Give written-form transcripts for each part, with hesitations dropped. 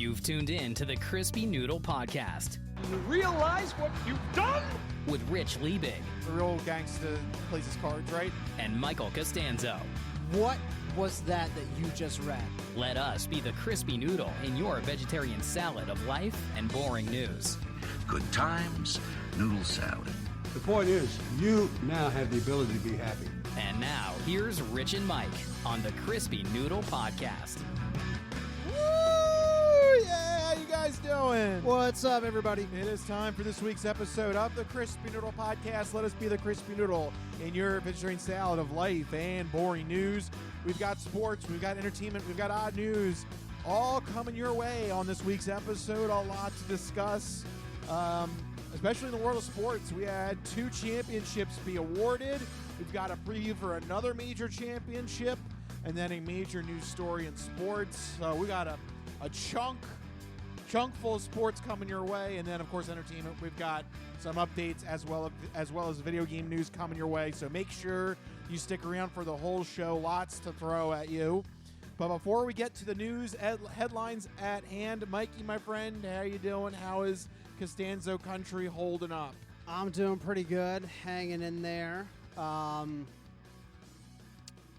You've tuned in to the Crispy Noodle Podcast. You realize what you've done? With Rich Liebig. The real gangsta plays his cards, right? And Michael Costanzo. What was that you just read? Let us be the Crispy Noodle in your vegetarian salad of life and boring news. Good times, noodle salad. The point is, you now have the ability to be happy. And now, here's Rich and Mike on the Crispy Noodle Podcast. Woo! Yeah, how you guys doing? What's up, everybody? It is time for this week's episode of the Crispy Noodle Podcast. Let us be the Crispy Noodle in your vegetarian salad of life and boring news. We've got sports, we've got entertainment, we've got odd news, all coming your way on this week's episode. A lot to discuss, especially in the world of sports. We had 2 championships be awarded. We've got a preview for another major championship, and then a major news story in sports. So we got a chunk full of sports coming your way, and then of course entertainment. We've got some updates as well as video game news coming your way. So make sure you stick around for the whole show. Lots to throw at you. But before we get to the news headlines at hand, Mikey, my friend, how you doing? How is Costanzo Country holding up? I'm doing pretty good, hanging in there. I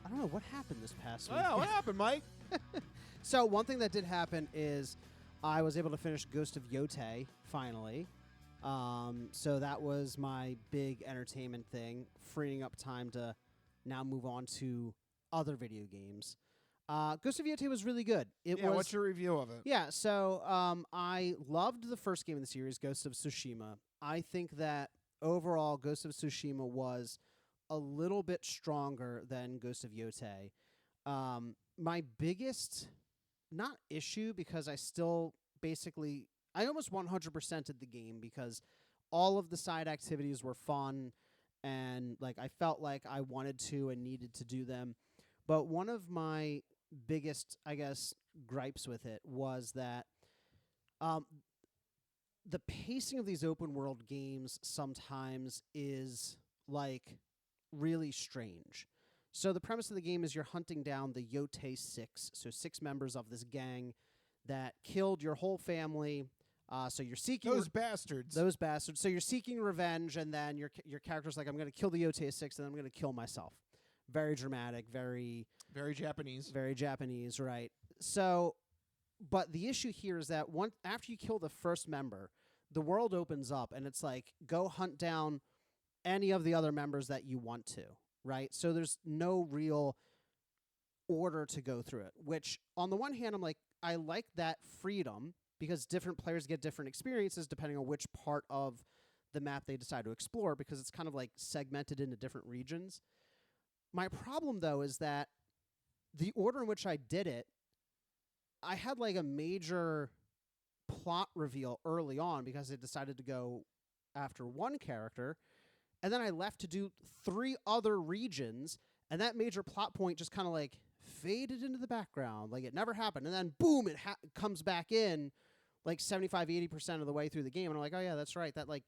don't know what happened this past week. Oh, what happened, Mike? So one thing that did happen is I was able to finish Ghost of Yōtei finally. So that was my big entertainment thing, freeing up time to now move on to other video games. Ghost of Yōtei was really good. What's your review of it? Yeah, so I loved the first game in the series, Ghost of Tsushima. I think that overall, Ghost of Tsushima was a little bit stronger than Ghost of Yōtei. My biggest, not issue, because I still basically, I almost 100%ed the game because all of the side activities were fun and like I felt like I wanted to and needed to do them. But one of my biggest, I guess, gripes with it was that the pacing of these open world games sometimes is like really strange. So the premise of the game is you're hunting down the Yōtei 6, so 6 members of this gang that killed your whole family. So you're seeking those bastards. So you're seeking revenge, and then your character's like, I'm going to kill the Yōtei 6, and then I'm going to kill myself. Very dramatic, very Japanese. Very Japanese, right? So, but the issue here is that after you kill the first member, the world opens up, and it's like, go hunt down any of the other members that you want to, right? So there's no real order to go through it, which on the one hand, I'm like, I like that freedom because different players get different experiences depending on which part of the map they decide to explore, because it's kind of like segmented into different regions. My problem, though, is that the order in which I did it, I had like a major plot reveal early on because I decided to go after one character, and then I left to do 3 other regions, and that major plot point just kind of like faded into the background. Like it never happened. And then boom, it comes back in like 75-80% of the way through the game. And I'm like, oh yeah, that's right. That like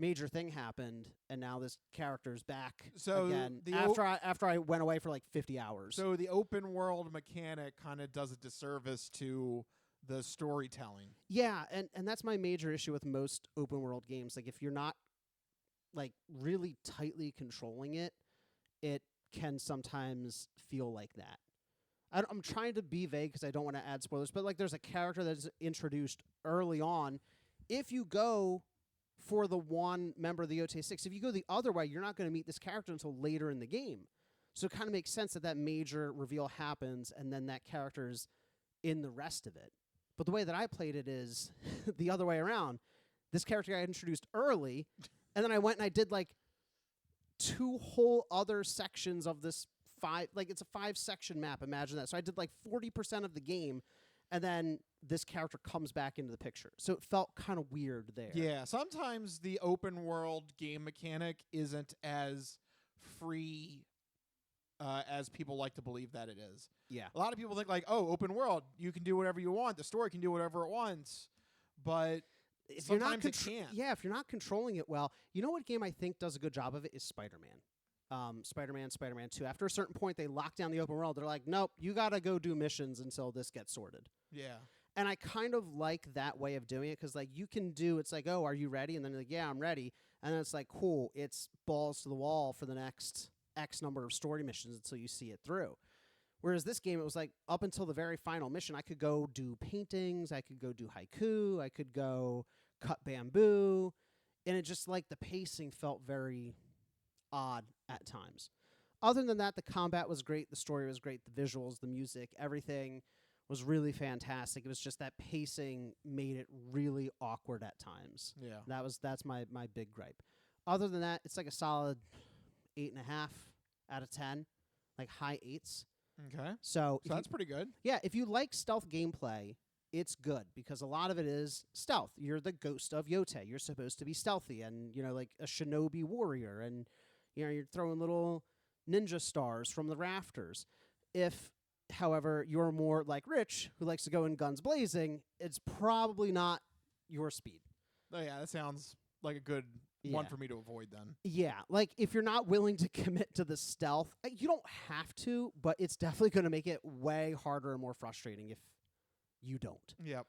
major thing happened, and now this character's back again after I went away for like 50 hours. So the open world mechanic kind of does a disservice to the storytelling. Yeah, and that's my major issue with most open world games. Like if you're not like really tightly controlling it, it can sometimes feel like that. I'm trying to be vague because I don't want to add spoilers, but like there's a character that's introduced early on. If you go for the one member of the Yōtei 6, if you go the other way, you're not going to meet this character until later in the game. So it kind of makes sense that major reveal happens and then that character's in the rest of it. But the way that I played it is the other way around. This character got introduced early, and then I went and I did like 2 whole other sections of this it's a 5-section map. Imagine that. So I did like 40% of the game, and then this character comes back into the picture. So it felt kind of weird there. Yeah, sometimes the open world game mechanic isn't as free as people like to believe that it is. Yeah. A lot of people think like, oh, open world, you can do whatever you want. The story can do whatever it wants. But sometimes it can't. Yeah, if you're not controlling it well. You know what game I think does a good job of it is Spider-Man. Spider-Man 2. After a certain point, they lock down the open world. They're like, nope, you got to go do missions until this gets sorted. Yeah. And I kind of like that way of doing it because, like, you can do, it's like, oh, are you ready? And then you're like, yeah, I'm ready. And then it's like, cool, it's balls to the wall for the next X number of story missions until you see it through. Whereas this game, it was like up until the very final mission, I could go do paintings, I could go do haiku, I could go cut bamboo. And it just, like, the pacing felt very odd at times. Other than that, the combat was great, the story was great, the visuals, the music, everything was really fantastic. It was just that pacing made it really awkward at times. Yeah. That's my big gripe. Other than that, it's like a solid 8.5 out of 10, like high 8s. Okay. So that's pretty good. Yeah, if you like stealth gameplay, it's good because a lot of it is stealth. You're the Ghost of Yōtei. You're supposed to be stealthy and, like a shinobi warrior, and you're throwing little ninja stars from the rafters. If, however, you're more like Rich, who likes to go in guns blazing, it's probably not your speed. Oh, yeah, that sounds like a good one for me to avoid then. Yeah, like if you're not willing to commit to the stealth, you don't have to, but it's definitely going to make it way harder and more frustrating if you don't. Yep.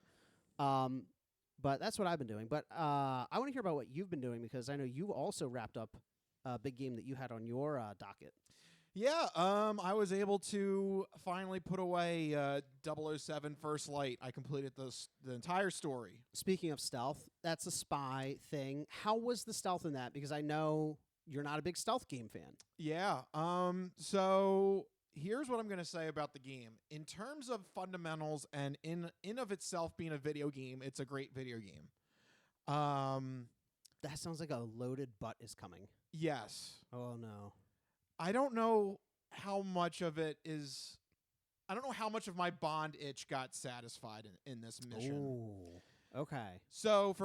But that's what I've been doing. But I want to hear about what you've been doing because I know you also wrapped up a big game that you had on your docket. Yeah, I was able to finally put away 007 First Light. I completed the entire story. Speaking of stealth, that's a spy thing. How was the stealth in that? Because I know you're not a big stealth game fan. Yeah. So here's what I'm going to say about the game. In terms of fundamentals and in of itself being a video game, it's a great video game. That sounds like a loaded butt is coming. Yes. Oh, no. I don't know how much of it is. I don't know how much of my Bond itch got satisfied in this mission. Ooh, okay. So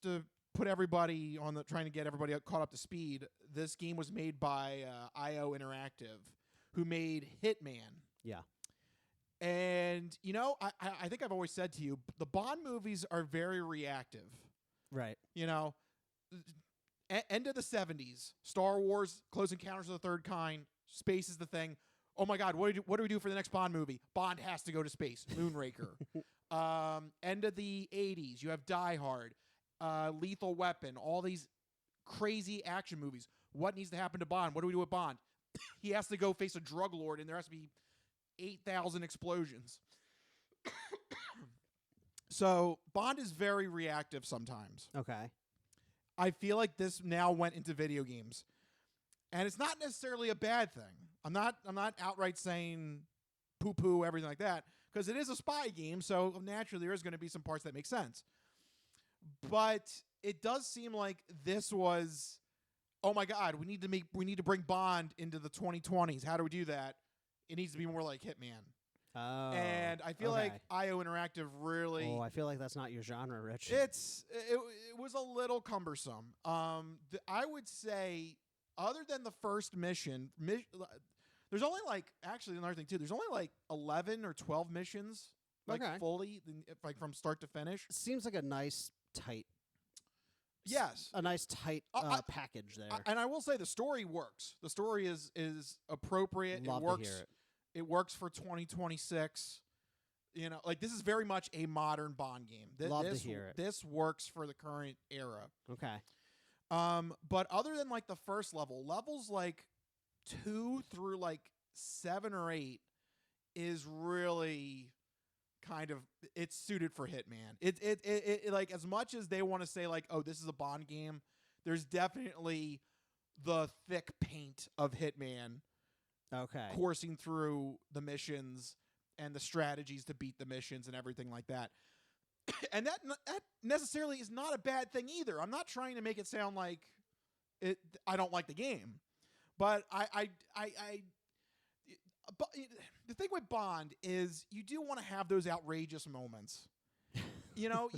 to put everybody on trying to get everybody caught up to speed, this game was made by IO Interactive, who made Hitman. Yeah. And I think I've always said to you, the Bond movies are very reactive. Right. End of the 70s, Star Wars, Close Encounters of the Third Kind, space is the thing. Oh my God, what do we do for the next Bond movie? Bond has to go to space. Moonraker. End of the 80s, you have Die Hard, Lethal Weapon, all these crazy action movies. What needs to happen to Bond? What do we do with Bond? He has to go face a drug lord, and there has to be 8,000 explosions. So Bond is very reactive sometimes. Okay. I feel like this now went into video games, and it's not necessarily a bad thing. I'm not outright saying poo-poo, everything like that, because it is a spy game, so naturally there is going to be some parts that make sense. But it does seem like this was, oh my God, we need to bring Bond into the 2020s. How do we do that? It needs to be more like Hitman. Oh, and I feel like IO Interactive really. Oh, I feel like that's not your genre, Rich. It was a little cumbersome. I would say, other than the first mission, there's only actually another thing too. There's only 11 or 12 missions, fully, from start to finish. Seems like a nice tight. Yes, a nice tight package there. And I will say the story works. The story is appropriate. Love it works. To hear it. It works for 2026. This is very much a modern Bond game. Love to hear it. This works for the current era. Okay. But other than the first levels 2 through 7 or 8 is really kind of, it's suited for Hitman. It as much as they want to say oh, this is a Bond game, there's definitely the thick paint of Hitman. Okay. Coursing through the missions and the strategies to beat the missions and everything like that. And that necessarily is not a bad thing either. I'm not trying to make it sound like I don't like the game. But but the thing with Bond is you do want to have those outrageous moments. You want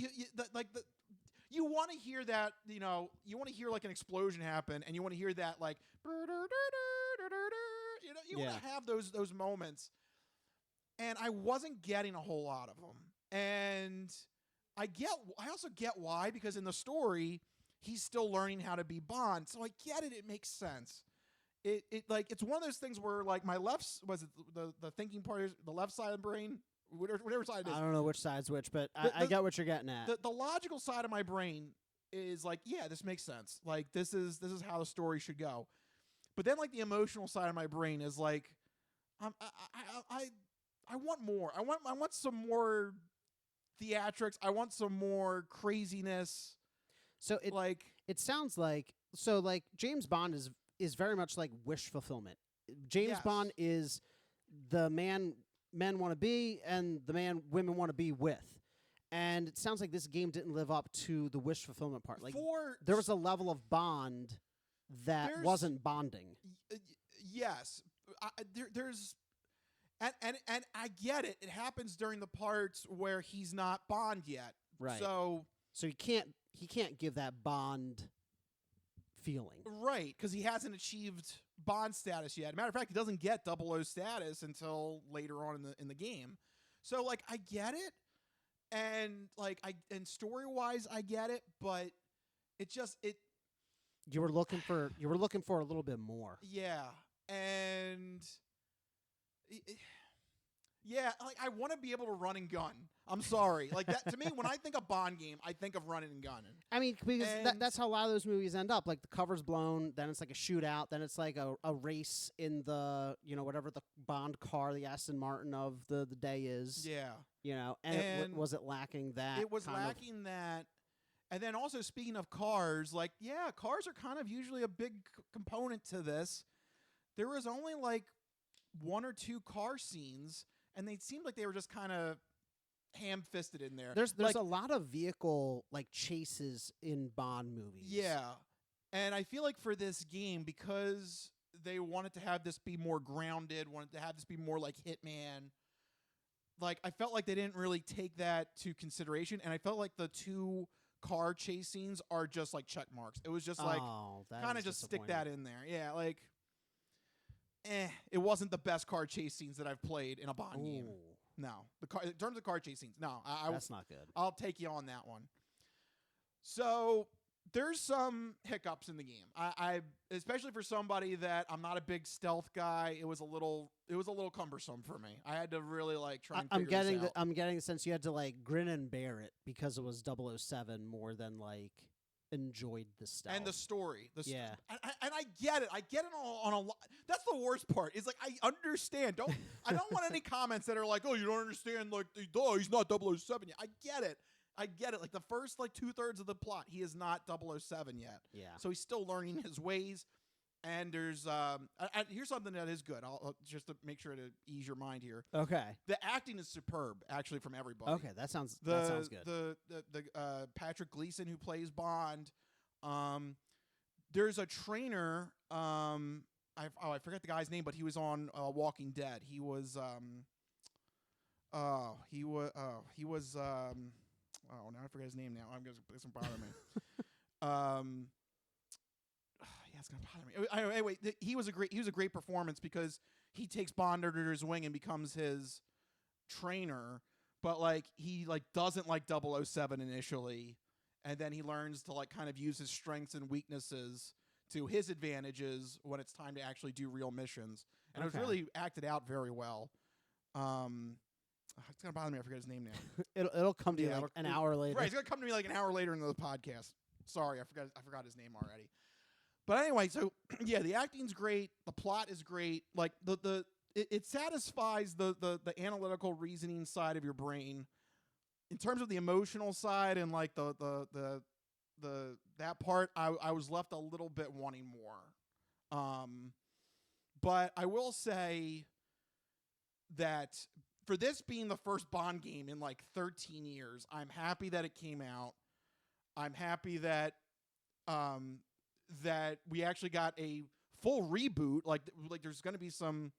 to hear that, you want to hear an explosion happen, and you want to hear that you want to have those moments, and I wasn't getting a whole lot of them. And I also get why, because in the story he's still learning how to be Bond, so I get it. It makes sense. It's one of those things where my the thinking part is the left side of the brain whatever side it is. I don't know which side's which, but I get what you're getting at. The logical side of my brain is like, yeah, this makes sense. Like this is how the story should go. But then like the emotional side of my brain is like, I want more. I want some more theatrics. I want some more craziness. So it sounds like James Bond is very much like wish fulfillment. James Yes. Bond is the man men want to be and the man women want to be with. And it sounds like this game didn't live up to the wish fulfillment part. Like there was a level of bond that wasn't bonding. Yes, there's, and I get it. It happens during the parts where he's not Bond yet, right? So he can't give that Bond feeling, right? Because he hasn't achieved Bond status yet. Matter of fact, he doesn't get 00 status until later on in the game. So like, I get it, and like and story wise, I get it, but you were looking for a little bit more. Yeah. And yeah, like I want to be able to run and gun. I'm sorry. Like that to me, when I think of Bond game, I think of running and gunning. I mean, because that's how a lot of those movies end up. Like the cover's blown, then it's like a shootout, then it's like a race in the, whatever the Bond car, the Aston Martin of the day is. Yeah. And was it lacking that? It was lacking that. And then also speaking of cars, like, yeah, cars are kind of usually a big component to this. There was only like 1 or 2 car scenes, and they seemed like they were just kind of ham-fisted in there. There's like, a lot of vehicle like chases in Bond movies. Yeah. And I feel like for this game, because they wanted to have this be more grounded, wanted to have this be more like Hitman, like I felt like they didn't really take that to consideration, and I felt like the 2 car chase scenes are just like check marks. It was just like kind of just stick that in there. Yeah, like it wasn't the best car chase scenes that I've played in a Bond game. No, in terms of car chase scenes, no, that's not good. I'll take you on that one. So there's some hiccups in the game. I especially for somebody that I'm not a big stealth guy. It was a little cumbersome for me. I had to really like try and figure this out. I'm getting the sense you had to like grin and bear it because it was 007 more than like enjoyed the stealth and the story. Yeah, and I get it. I get it on a lot. That's the worst part. Is like I understand. I don't want any comments that are like, oh, you don't understand. Like, he's not 007 yet. I get it. Like the first like 2/3 of the plot, he is not 007 yet. Yeah. So he's still learning his ways. And there's here's something that is good. I'll just to make sure to ease your mind here. Okay. The acting is superb, actually, from everybody. Okay, that sounds good. The Patrick Gleason who plays Bond. There's a trainer. I forget the guy's name, but he was on Walking Dead. He was now I forget his name now. It's gonna bother me. Yeah, it's gonna bother me. Anyway, he was a great performance because he takes Bond under his wing and becomes his trainer. But like he like doesn't like 007 initially, and then he learns to like kind of use his strengths and weaknesses to his advantages when it's time to actually do real missions. And it was really acted out very well. It's gonna bother me. I forget his name now. It'll come to you like an hour later. Right, it's gonna come to me like an hour later in the podcast. Sorry, I forgot his name already. But anyway, so yeah, the acting's great. The plot is great. Like it satisfies the analytical reasoning side of your brain. In terms of the emotional side and like the that part, I was left a little bit wanting more. But I will say that for this being the first Bond game in like 13 years, I'm happy that it came out. I'm happy that that we actually got a full reboot. Like there's going to be some.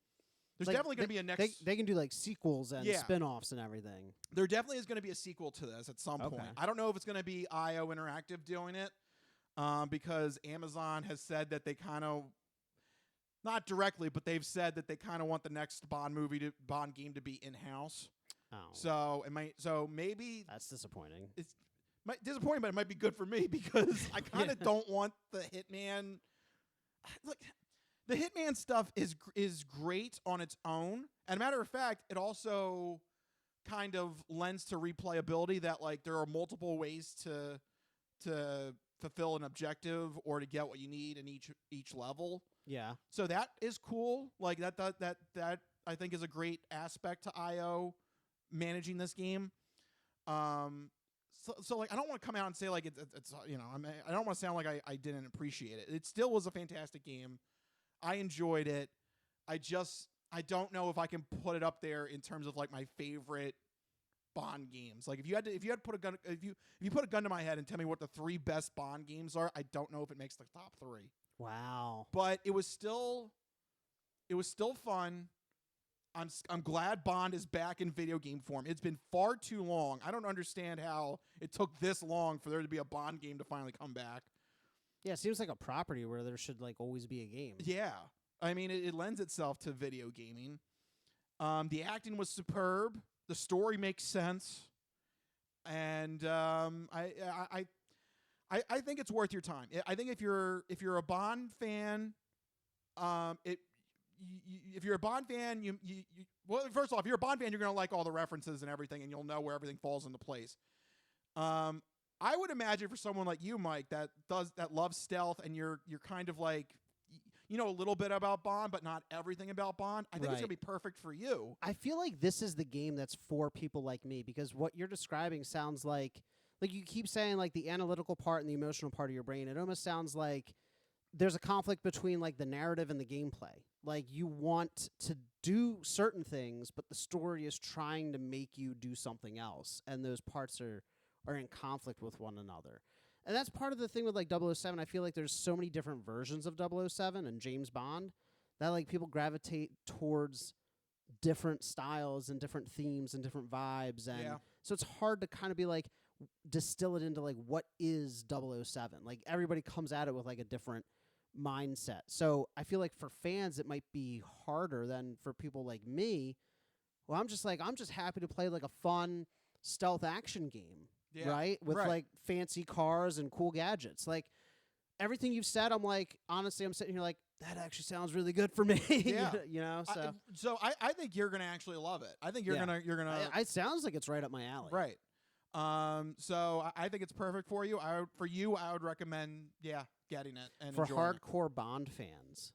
There's definitely going to be a next. They can do like sequels and spin-offs and everything. There definitely is going to be a sequel to this at some point. I don't know if it's going to be IO Interactive doing it, because Amazon has said that they kind of. Not directly, but they've said that they kind of want the next Bond game to be in-house. Oh. So maybe that's disappointing. It's disappointing, but it might be good for me because I kind of don't want the Hitman. Look, the Hitman stuff is great on its own. And matter of fact, it also kind of lends to replayability, that like there are multiple ways to fulfill an objective or to get what you need in each level. Yeah. So that is cool. Like that I think is a great aspect to IO managing this game. So like I don't want to come out and say like it's you know, I don't want to sound like I didn't appreciate it. It still was a fantastic game. I enjoyed it. I don't know if I can put it up there in terms of like my favorite Bond games. Like if you had to put a gun, if you put a gun to my head and tell me what the 3 best Bond games are, I don't know if it makes the top 3. Wow. But it was still fun. I'm glad Bond is back in video game form. It's been far too long. I don't understand how it took this long for there to be a Bond game to finally come back. Yeah, it seems like a property where there should like always be a game. Yeah. I mean, it lends itself to video gaming. The acting was superb. The story makes sense. And I think it's worth your time. I think if you're a Bond fan, if you're a Bond fan, well, first of all, if you're a Bond fan, you're gonna like all the references and everything, and you'll know where everything falls into place. I would imagine for someone like you, Mike, that loves stealth, and you're kind of like, you know, a little bit about Bond, but not everything about Bond. I think it's gonna be perfect for you. I feel like this is the game that's for people like me, because what you're describing sounds like you keep saying like the analytical part and the emotional part of your brain. It almost sounds like there's a conflict between like the narrative and the gameplay. Like you want to do certain things, but the story is trying to make you do something else, and those parts are in conflict with one another. And that's part of the thing with like 007. I feel like there's so many different versions of 007 and James Bond that like people gravitate towards different styles and different themes and different vibes, and so it's hard to kind of be like distill it into like what is 007. Like everybody comes at it with like a different mindset. So I feel like for fans it might be harder than for people like me. Well, I'm just happy to play like a fun stealth action game, right? With like fancy cars and cool gadgets. Like everything you've said, I'm like, honestly, I'm sitting here like, that actually sounds really good for me. Yeah. You know, so I think you're gonna actually love it. I think you're gonna. It sounds like it's right up my alley. Right. So I think it's perfect for you. I would recommend, getting it and for enjoying hardcore Bond fans.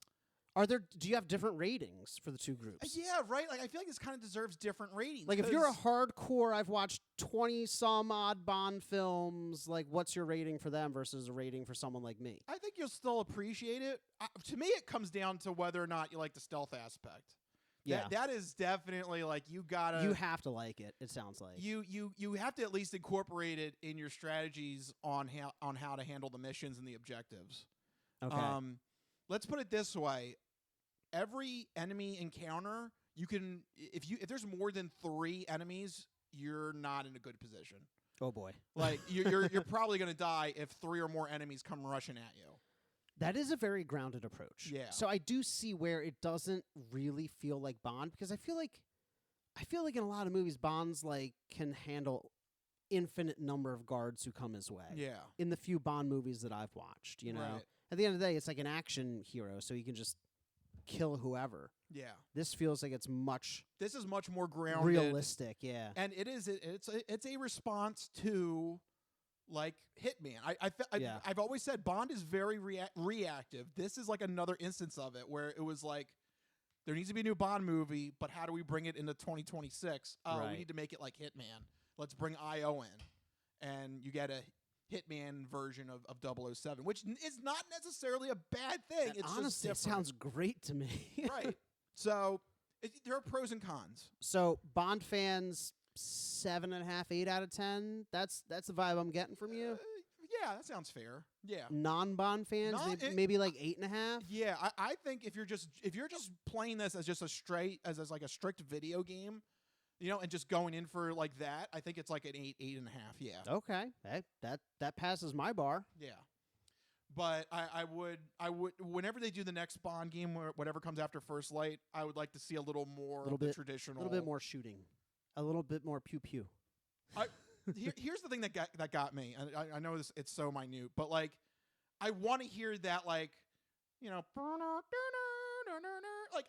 Do you have different ratings for the two groups? Yeah, right. Like I feel like this kind of deserves different ratings. Like if you're a hardcore, I've watched 20 some odd Bond films. Like, what's your rating for them versus a rating for someone like me? I think you'll still appreciate it. To me, it comes down to whether or not you like the stealth aspect. Yeah, that is definitely like you have to like it. It sounds like you have to at least incorporate it in your strategies on how to handle the missions and the objectives. Okay. Let's put it this way: every enemy encounter, you can if there's more than 3 enemies, you're not in a good position. Oh boy! Like you're probably gonna die if 3 or more enemies come rushing at you. That is a very grounded approach. Yeah. So I do see where it doesn't really feel like Bond, because I feel like in a lot of movies Bond's like can handle infinite number of guards who come his way. Yeah. In the few Bond movies that I've watched, you know. Right. At the end of the day, it's like an action hero, so he can just kill whoever. Yeah. This feels like this is much more grounded, realistic. Yeah. And it's a response to like Hitman. I've always said Bond is very reactive. This is like another instance of it where it was like there needs to be a new Bond movie, but how do we bring it into 2026? We need to make it like Hitman. Let's bring IO in, and you get a Hitman version of 007, which is not necessarily a bad thing. It's honestly, just it sounds great to me. Right. So there are pros and cons. So Bond fans, 7.5, 8 out of 10. That's the vibe I'm getting from you. Yeah, that sounds fair. Yeah. Non-Bond fans, maybe like 8.5. Yeah, I think if you're just playing this as just a strict video game, you know, and just going in for like that, I think it's like an 8.5. Yeah. Okay, that passes my bar. Yeah. But I would whenever they do the next Bond game, or whatever comes after First Light, I would like to see a little more of the traditional, a little bit more shooting, a little bit more pew pew. Here's the thing that got me. And I know it's so minute, but like I want to hear that, like, you know, like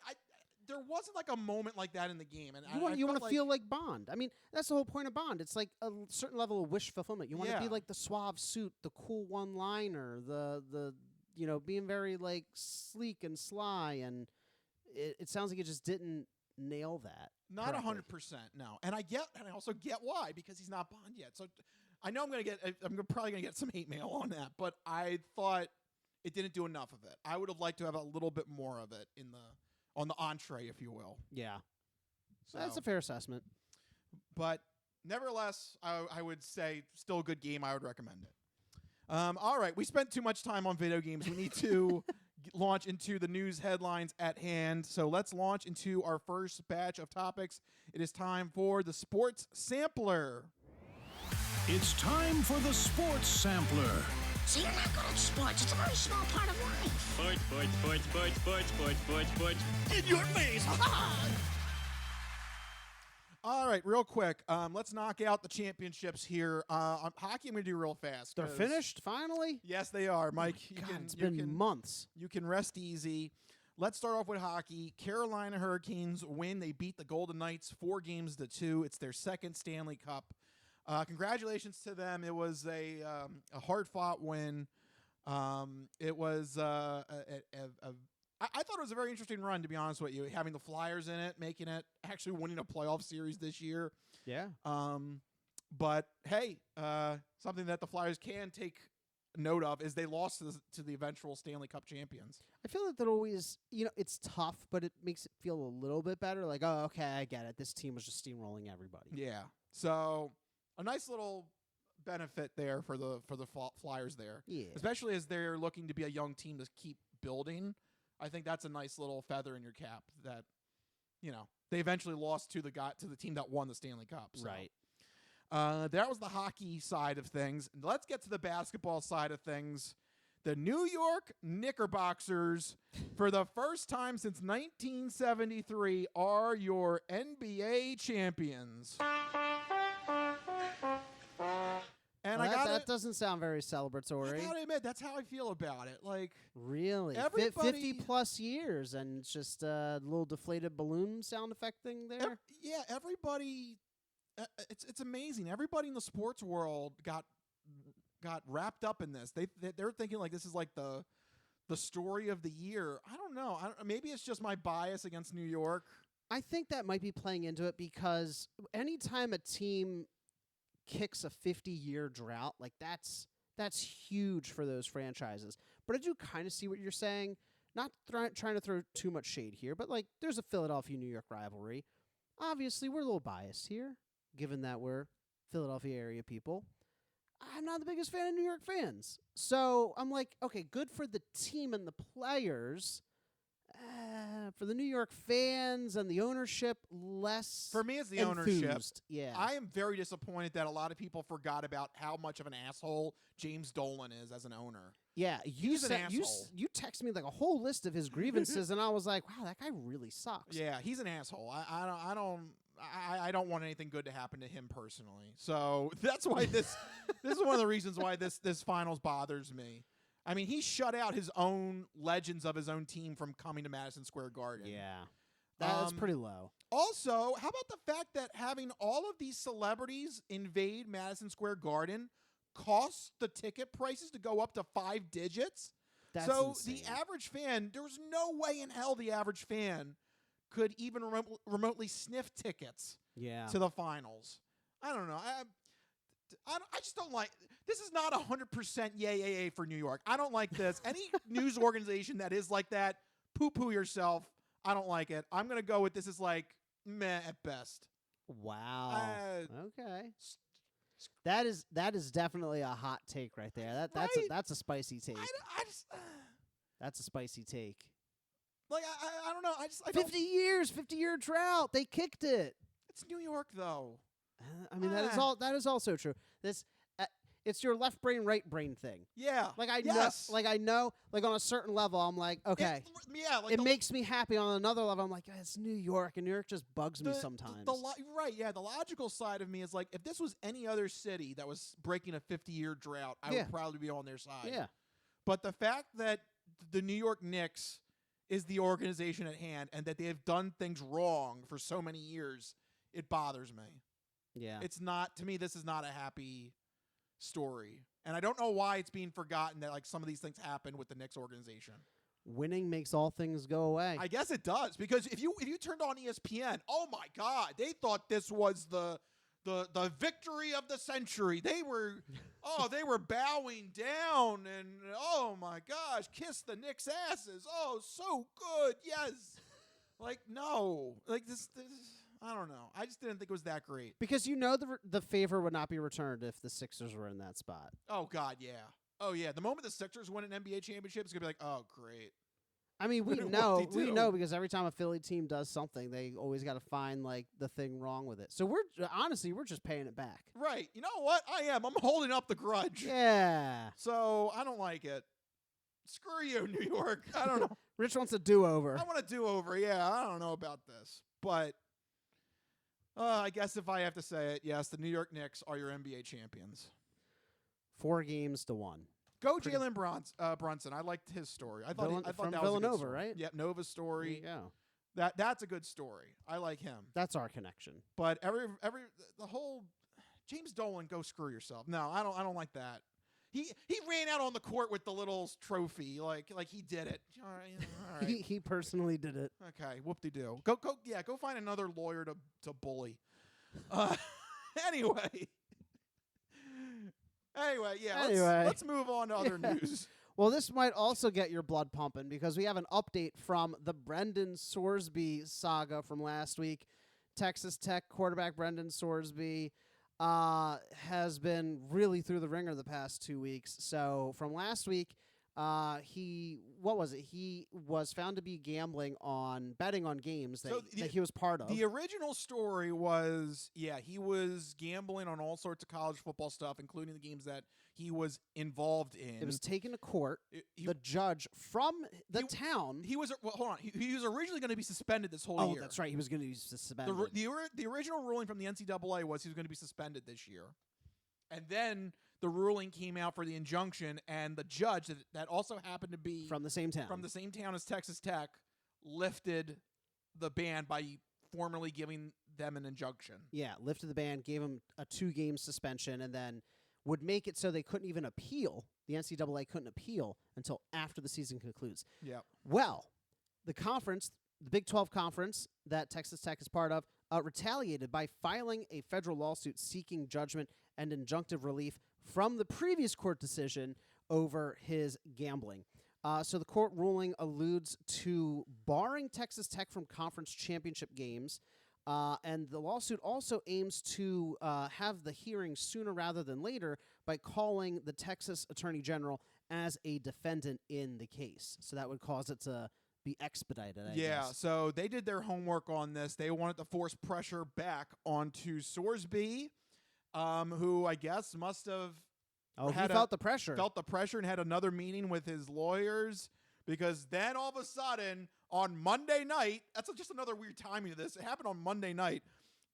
there wasn't like a moment like that in the game, and you want to feel like Bond. I mean, that's the whole point of Bond. It's like a certain level of wish fulfillment. You want to be like the suave suit, the cool one-liner, the being very like sleek and sly, and it sounds like it just didn't nail that. Not 100%, no. And I also get why, because he's not Bond yet. So I know I'm probably gonna get some hate mail on that, but I thought it didn't do enough of it. I would have liked to have a little bit more of it on the entree, if you will. Yeah, so that's a fair assessment. But nevertheless, I would say still a good game. I would recommend it. All right, we spent too much time on video games. We need to launch into the news headlines at hand. So let's launch into our first batch of topics. It is time for the Sports Sampler. It's time for the Sports Sampler. So you're not good at sports. It's a very small part of life. Sports. In your face. All right, real quick. Let's knock out the championships here. Hockey, I'm going to do real fast. They're finished, finally? Yes, they are, Mike. It's been months. You can rest easy. Let's start off with hockey. Carolina Hurricanes win. They beat the Golden Knights 4-2. It's their second Stanley Cup. Congratulations to them. It was a hard-fought win. It was I thought it was a very interesting run, to be honest with you, having the Flyers in it, making it, actually winning a playoff series this year. Yeah. But, hey, something that the Flyers can take note of is they lost to the eventual Stanley Cup champions. I feel that always, it's tough, but it makes it feel a little bit better. Like, oh, okay, I get it. This team was just steamrolling everybody. Yeah. So a nice little benefit there for the Flyers there. Yeah. Especially as they're looking to be a young team to keep building. I think that's a nice little feather in your cap that, they eventually lost to the team that won the Stanley Cup. So. Right. That was the hockey side of things. Let's get to the basketball side of things. The New York Knickerbockers, for the first time since 1973, are your NBA champions. And that doesn't sound very celebratory. I gotta admit, that's how I feel about it. Like, really, 50+ years, and it's just a little deflated balloon sound effect thing there. Everybody. It's amazing. Everybody in the sports world got wrapped up in this. They're thinking like this is like the story of the year. I don't know. Maybe it's just my bias against New York. I think that might be playing into it, because anytime a team kicks a 50-year drought, like that's huge for those franchises. But I do kind of see what you're saying. Not trying to throw too much shade here, but like there's a Philadelphia-New York rivalry. Obviously, we're a little biased here, given that we're Philadelphia area people. I'm not the biggest fan of New York fans. So I'm like, okay, good for the team and the players. For the New York fans and the ownership, less for me, it's the enthused. ownership. Yeah, I am very disappointed that a lot of people forgot about how much of an asshole James Dolan is as an owner. Yeah, he's an asshole. You texted me like a whole list of his grievances, and I was like, wow, that guy really sucks. Yeah, he's an asshole. I don't want anything good to happen to him personally. So that's why this is one of the reasons why this finals bothers me. I mean, he shut out his own legends of his own team from coming to Madison Square Garden. Yeah. That's pretty low. Also, how about the fact that having all of these celebrities invade Madison Square Garden costs the ticket prices to go up to 5 digits? That's so insane. The average fan, there was no way in hell the average fan could even remotely sniff tickets to the finals. I don't know. I just don't like. This is not 100% yay for New York. I don't like this. Any news organization that is like that, poo-poo yourself. I don't like it. I'm going to go with this is like meh at best. Wow. Okay. That is definitely a hot take right there. That's a spicy take. That's a spicy take. Like I don't know. I 50-year drought. They kicked it. It's New York though. I mean that is also true. This it's your left brain, right brain thing. Yeah. Like I know, like on a certain level, I'm like, okay. It makes me happy. On another level, I'm like, it's New York, and New York just bugs me sometimes. Right, yeah. The logical side of me is like, if this was any other city that was breaking a 50-year drought, I would probably be on their side. Yeah. But the fact that the New York Knicks is the organization at hand and that they have done things wrong for so many years, it bothers me. Yeah. It's not, to me, this is not a happy story. And I don't know why it's being forgotten that like some of these things happen with the Knicks organization. Winning makes all things go away. I guess it does, because if you turned on ESPN, oh my God, they thought this was the victory of the century. They were bowing down and oh my gosh, kiss the Knicks' asses. Oh, so good. Yes. Like, no. Like this I don't know. I just didn't think it was that great. Because the favor would not be returned if the Sixers were in that spot. Oh God, yeah. Oh yeah. The moment the Sixers win an NBA championship, it's gonna be like, oh great. I mean, we Whoop-de-doo. know because every time a Philly team does something, they always got to find like the thing wrong with it. So we're just paying it back. Right. You know what? I'm holding up the grudge. Yeah. So I don't like it. Screw you, New York. I don't know. Rich wants a do-over. I want a do-over. Yeah, I don't know about this, but I guess if I have to say it, yes, the New York Knicks are your NBA champions. 4 games to 1. Go Jalen Brunson. I liked his story. I thought from that was Villanova, a good story. right? Yep, Nova's story. There you go. That's a good story. I like him. That's our connection. But the whole James Dolan, go screw yourself. No, I don't like that. He ran out on the court with the little trophy, like he did it. All right. He personally did it. Okay, whoop-de-doo. Go find another lawyer to bully. Anyway, let's move on to other news. Well, this might also get your blood pumping because we have an update from the Brendan Sorsby saga from last week. Texas Tech quarterback Brendan Sorsby has been really through the ringer the past 2 weeks. So from last week, he was found to be betting on games that he was part of. The original story was, he was gambling on all sorts of college football stuff, including the games that he was involved in. It was taken to court. The judge from the town. He was originally going to be suspended this whole year. Oh, that's right. He was going to be suspended. The original ruling from the NCAA was he was going to be suspended this year. And then the ruling came out for the injunction, and the judge that also happened to be from the same town as Texas Tech lifted the ban by formally giving them an injunction. Yeah, lifted the ban, gave him a 2-game suspension, and then would make it so they couldn't even appeal. The NCAA couldn't appeal until after the season concludes. Yeah. Well, the conference, the Big 12 conference that Texas Tech is part of, retaliated by filing a federal lawsuit seeking judgment and injunctive relief from the previous court decision over his gambling. So the court ruling alludes to barring Texas Tech from conference championship games, and the lawsuit also aims to have the hearing sooner rather than later by calling the Texas Attorney General as a defendant in the case. So that would cause it to be expedited, I guess. So they did their homework on this. They wanted to force pressure back onto Sorsby, who I guess must have felt the pressure. Felt the pressure and had another meeting with his lawyers, because then all of a sudden on Monday night, that's just another weird timing of this. It happened on Monday night.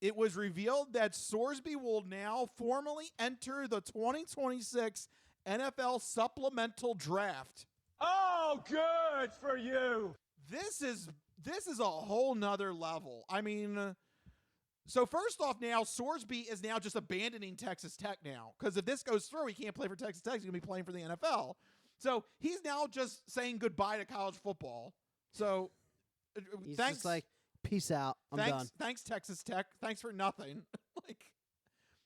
It was revealed that Sorsby will now formally enter the 2026 NFL Supplemental Draft. Oh, good for you. This is a whole nother level. I mean, so first off, now Sorsby is now just abandoning Texas Tech now, because if this goes through, he can't play for Texas Tech. He's going to be playing for the NFL. So he's now just saying goodbye to college football. So he's thanks, just like, peace out. I'm done. Thanks, Texas Tech. Thanks for nothing.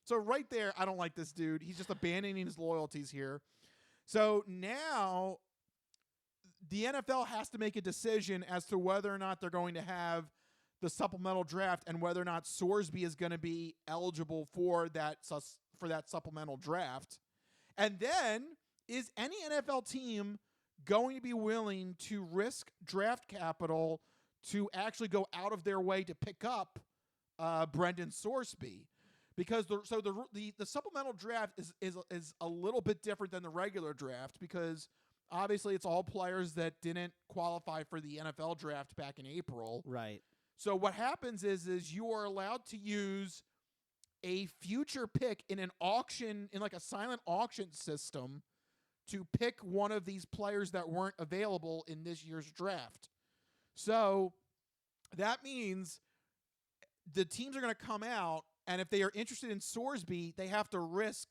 So right there, I don't like this dude. He's just abandoning his loyalties here. So now the NFL has to make a decision as to whether or not they're going to have the supplemental draft and whether or not Sorsby is going to be eligible for that supplemental draft. And then, is any NFL team going to be willing to risk draft capital to actually go out of their way to pick up Brendan Sorsby? Because the supplemental draft is a little bit different than the regular draft, because obviously it's all players that didn't qualify for the NFL draft back in April. Right. So what happens is you are allowed to use a future pick in an auction, in like a silent auction system, to pick one of these players that weren't available in this year's draft. So that means the teams are going to come out, and if they are interested in Sorsby, they have to risk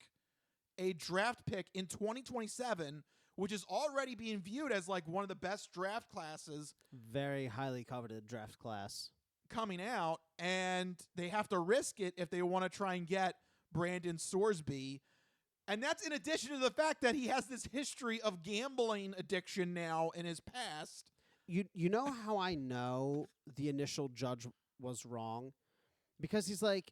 a draft pick in 2027, which is already being viewed as like one of the best draft classes. Very highly coveted draft class coming out, and they have to risk it if they want to try and get Brendan Sorsby. And that's in addition to the fact that he has this history of gambling addiction now in his past. You know how I know the initial judge was wrong? Because he's like,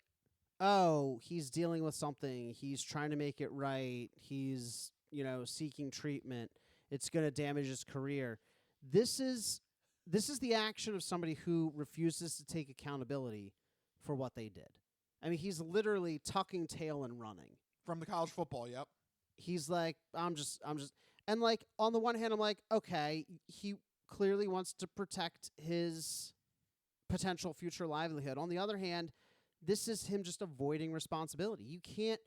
oh, he's dealing with something. He's trying to make it right. He's, seeking treatment. It's going to damage his career. This is the action of somebody who refuses to take accountability for what they did. I mean, he's literally tucking tail and running. From the college football, yep. He's like, I'm just, and like, on the one hand, I'm like, okay, he clearly wants to protect his potential future livelihood. On the other hand, this is him just avoiding responsibility. You can't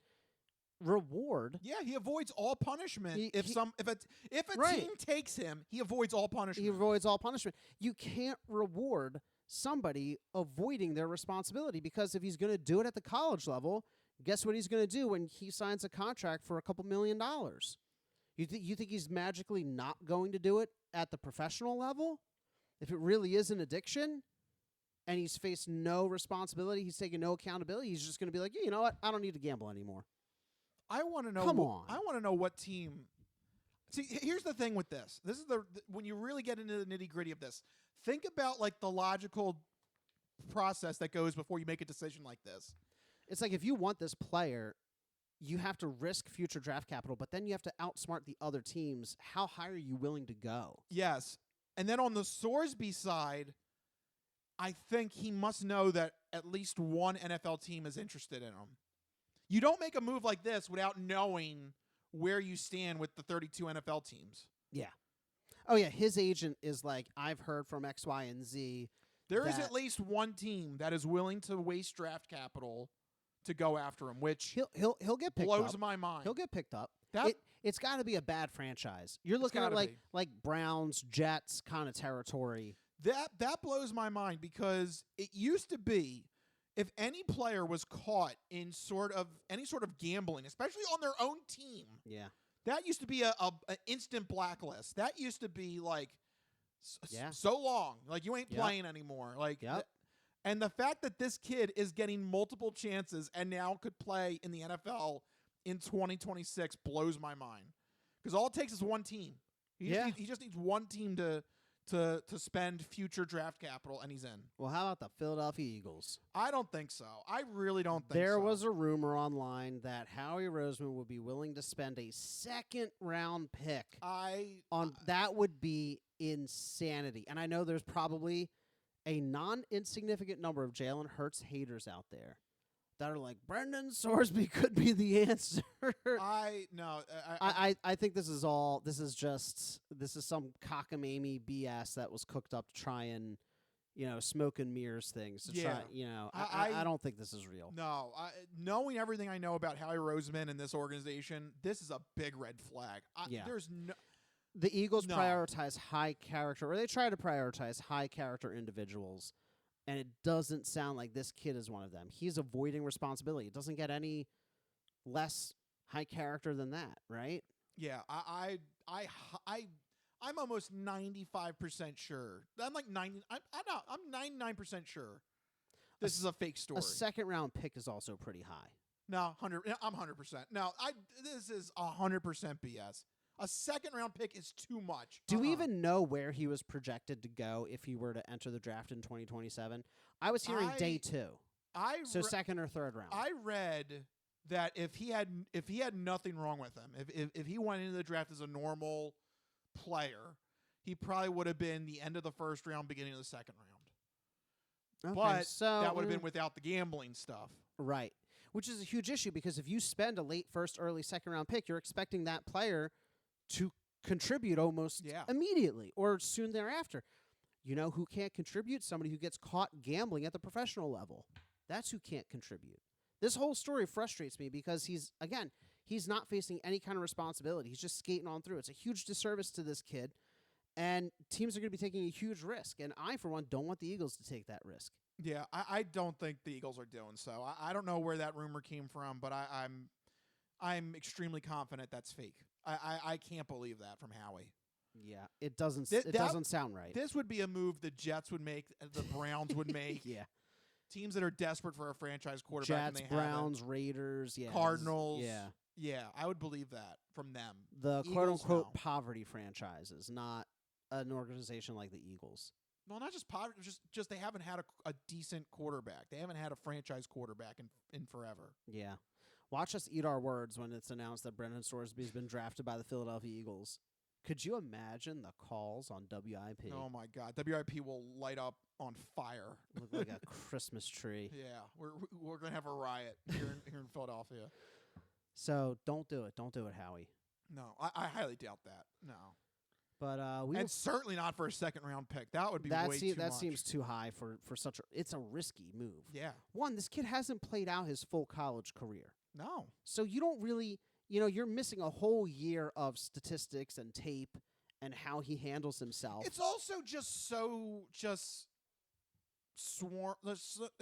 reward. Yeah, he avoids all punishment. If a right. team takes him, he avoids all punishment. He avoids all punishment. You can't reward somebody avoiding their responsibility, because if he's going to do it at the college level, guess what he's going to do when he signs a contract for a couple $1 million? You think he's magically not going to do it at the professional level? If it really is an addiction and he's faced no responsibility, he's taken no accountability, he's just going to be like, yeah, you know what? I don't need to gamble anymore. I want to know. Come on. I want to know what team. See, here's the thing with this. This is when you really get into the nitty-gritty of this. Think about like the logical process that goes before you make a decision like this. It's like, if you want this player, you have to risk future draft capital, but then you have to outsmart the other teams. How high are you willing to go? Yes. And then on the Sorsby side, I think he must know that at least one NFL team is interested in him. You don't make a move like this without knowing where you stand with the 32 NFL teams. Yeah. Oh, yeah. His agent is like, I've heard from X, Y, and Z. There is at least one team that is willing to waste draft capital to go after him, which he'll get picked blows up. my mind. He'll get picked up. That It's got to be a bad franchise. You're looking at like Browns, Jets kind of territory. That blows my mind, because it used to be, if any player was caught in any sort of gambling, especially on their own team, yeah, that used to be a instant blacklist. That used to be like yeah. so long, like you ain't Yep. playing anymore. Like, Yep. And the fact that this kid is getting multiple chances and now could play in the NFL in 2026 blows my mind. Because all it takes is one team. He just needs one team to spend future draft capital, and he's in. Well, how about the Philadelphia Eagles? I don't think so. I really don't think so. There was a rumor online that Howie Roseman would be willing to spend a second-round pick that would be insanity. And I know there's probably a non-insignificant number of Jalen Hurts haters out there that are like, Brendan Sorsby could be the answer. I think this is some cockamamie BS that was cooked up to try and, smoke and mirrors things. I don't think this is real. No, knowing everything I know about Howie Roseman and this organization, this is a big red flag. There's no. The Eagles prioritize high character, or they try to prioritize high character individuals, and it doesn't sound like this kid is one of them. He's avoiding responsibility. It doesn't get any less high character than that, right? Yeah, I'm almost 95% sure. I'm like 90. I'm 99% sure this is a fake story. A second round pick is also pretty high. No, 100. I'm 100%. No, this is 100% BS. A second round pick is too much. Do we even know where he was projected to go if he were to enter the draft in 2027? I was hearing day 2. Second or third round. I read that if he had nothing wrong with him, if he went into the draft as a normal player, he probably would have been the end of the first round, beginning of the second round. Okay, but that would have been without the gambling stuff. Right. Which is a huge issue, because if you spend a late first, early second round pick, you're expecting that player to contribute almost immediately or soon thereafter. You know who can't contribute? Somebody who gets caught gambling at the professional level. That's who can't contribute. This whole story frustrates me because he's not facing any kind of responsibility. He's just skating on through. It's a huge disservice to this kid. And teams are going to be taking a huge risk. And I, for one, don't want the Eagles to take that risk. Yeah, I don't think the Eagles are doing so. I don't know where that rumor came from, but I'm extremely confident that's fake. I can't believe that from Howie. Yeah, it doesn't sound right. This would be a move the Jets would make, the Browns would make. Yeah. Teams that are desperate for a franchise quarterback. Jets, and they Browns, Raiders, Cardinals. Yeah. Yeah, I would believe that from them. The Eagles, quote-unquote no. poverty franchises, not an organization like the Eagles. Well, not just poverty, just they haven't had a decent quarterback. They haven't had a franchise quarterback in forever. Yeah. Watch us eat our words when it's announced that Brendan Sorsby has been drafted by the Philadelphia Eagles. Could you imagine the calls on WIP? Oh, my God. WIP will light up on fire. Look like a Christmas tree. Yeah, we're going to have a riot here in Philadelphia. So don't do it. Don't do it, Howie. No, I highly doubt that. No. But and certainly not for a second-round pick. That would be way too much. That seems too high for such a... It's a risky move. Yeah. One, this kid hasn't played out his full college career. No. So you don't really... you're missing a whole year of statistics and tape and how he handles himself. It's also just so it's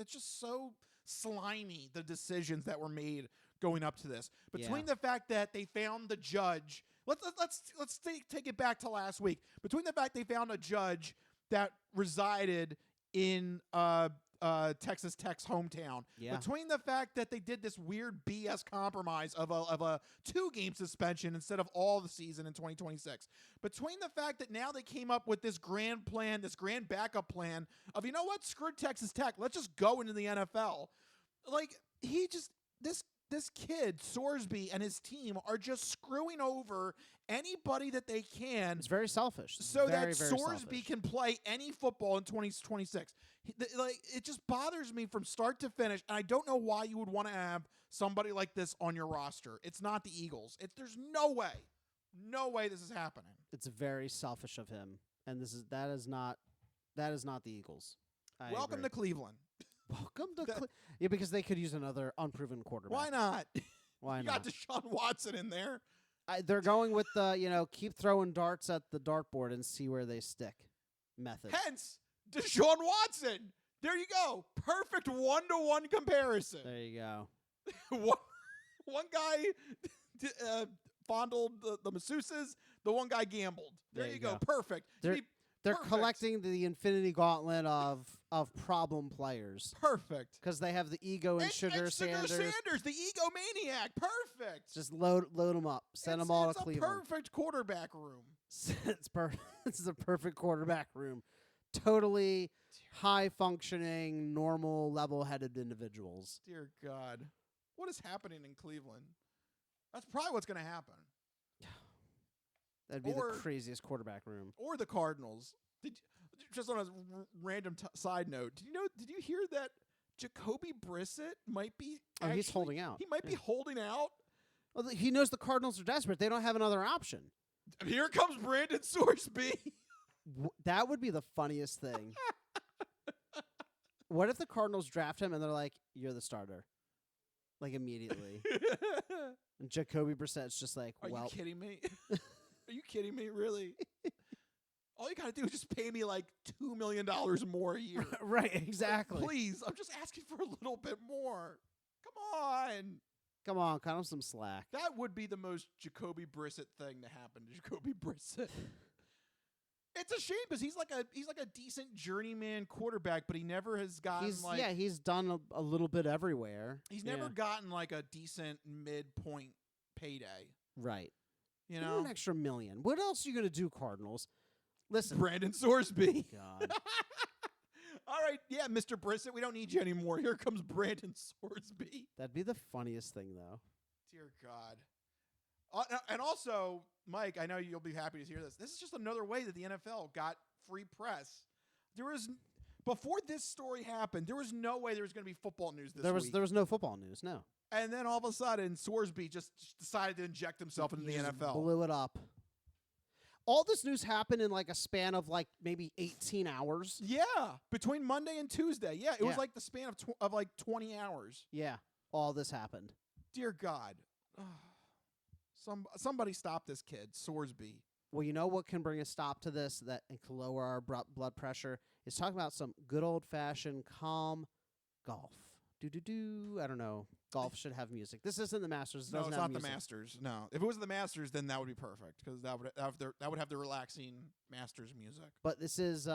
just so slimy, the decisions that were made going up to this. Between the fact that they found the judge, let's take it back to last week. Between the fact they found a judge that resided in Texas Tech's hometown. Yeah. Between the fact that they did this weird BS compromise of a 2-game suspension instead of all the season in 2026. Between the fact that now they came up with this grand plan, this grand backup plan of, you know what, screw Texas Tech, let's just go into the NFL. Like, this kid, Sorsby, and his team are just screwing over anybody that they can. It's very selfish. So very, that very Sorsby selfish. can play any football in 2026. It just bothers me from start to finish, and I don't know why you would want to have somebody like this on your roster. It's not the Eagles. There's no way this is happening. It's very selfish of him, and that is not the Eagles. Welcome to Cleveland. Welcome to yeah, because they could use another unproven quarterback. Why not? Why you not? got Deshaun Watson in there. They're going with the keep throwing darts at the dartboard and see where they stick method. Hence, Deshaun Watson. There you go. Perfect 1-to-1 comparison. There you go. one guy fondled the masseuses. The one guy gambled. There you go. Perfect. They're collecting the Infinity Gauntlet of problem players. Perfect. Because they have the ego and Sugar Sanders. The egomaniac. Perfect. Just load them up. Send them all to Cleveland. It's a perfect quarterback room. This is a perfect quarterback room. Totally high-functioning, normal, level-headed individuals. Dear God. What is happening in Cleveland? That's probably what's going to happen. That'd be the craziest quarterback room. Or the Cardinals. Just on a random side note, did you hear that Jacoby Brissett might be he's holding out. He might be holding out. Well, he knows the Cardinals are desperate. They don't have another option. Here comes Brendan Sorsby. That would be the funniest thing. What if the Cardinals draft him and they're like, "You're the starter," like immediately, and Jacoby Brissett's just like, "Are you kidding me? Are you kidding me? Really? All you got to do is just pay me like $2 million more a year." Right, exactly. Like, please, I'm just asking for a little bit more. Come on, cut him some slack. That would be the most Jacoby Brissett thing to happen to Jacoby Brissett. It's a shame because he's like a decent journeyman quarterback, but he never has gotten he's done a little bit everywhere. He's never gotten like a decent midpoint payday. Right. You know, an extra $1 million. What else are you gonna do, Cardinals? Listen, Brendan Sorsby. God. All right, yeah, Mr. Brissett, we don't need you anymore. Here comes Brendan Sorsby. That'd be the funniest thing, though. Dear God. And also, Mike, I know you'll be happy to hear this. This is just another way that the NFL got free press. Before this story happened, there was no way there was going to be football news this week. There was no football news, no. And then all of a sudden, Sorsby just decided to inject himself into the NFL. Blew it up. All this news happened in like a span of like maybe 18 hours. Yeah, between Monday and Tuesday. Yeah, it was like the span of like 20 hours. Yeah, all this happened. Dear God. Somebody stop this kid, Sorsby. Well, you know what can bring a stop to this that and can lower our blood pressure is talking about some good old-fashioned calm golf. I don't know. Golf should have music. This isn't the Masters. It No, doesn't it's have not the music. Masters. No, if it was the Masters, then that would be perfect because that would have the relaxing Masters music. But this is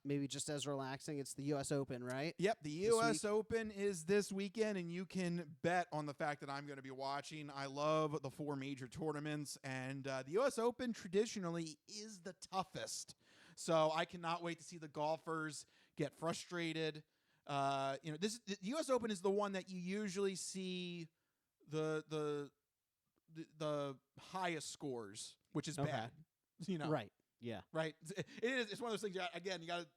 maybe just as relaxing. It's the U.S. Open, right? Yep, the U.S. Open is this weekend, and you can bet on the fact that I'm going to be watching. I love the 4 major tournaments, and the U.S. Open traditionally is the toughest. So I cannot wait to see the golfers get frustrated. The U.S. Open is the one that you usually see the highest scores, which is bad. Right. Yeah. Right. It's one of those things. Again, you got to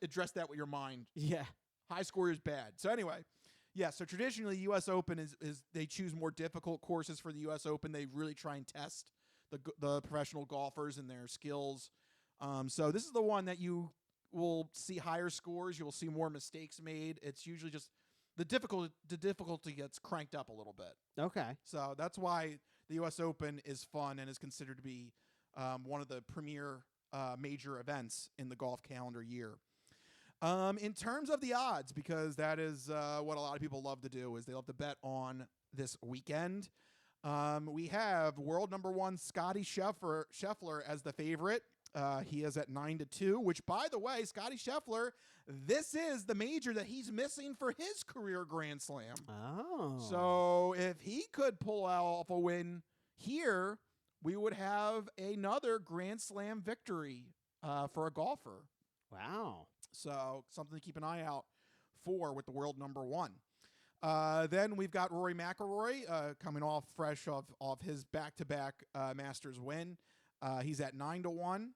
address that with your mind. Yeah. High score is bad. So anyway, yeah. So traditionally, U.S. Open is they choose more difficult courses for the U.S. Open. They really try and test the professional golfers and their skills. So this is the one that you will see higher scores. You will see more mistakes made. It's usually just the difficulty gets cranked up a little bit. Okay. So that's why the U.S. Open is fun and is considered to be one of the premier major events in the golf calendar year. In terms of the odds, because that is what a lot of people love to do, is they love to bet on this weekend. We have world number 1 Scotty Scheffler as the favorite. He is at 9-2, which, by the way, Scotty Scheffler, this is the major that he's missing for his career Grand Slam. Oh. So if he could pull off a win here, we would have another Grand Slam victory for a golfer. Wow. So something to keep an eye out for with the world number 1. Then we've got Rory McIlroy coming off fresh off his back-to-back Masters win. He's at 9-1.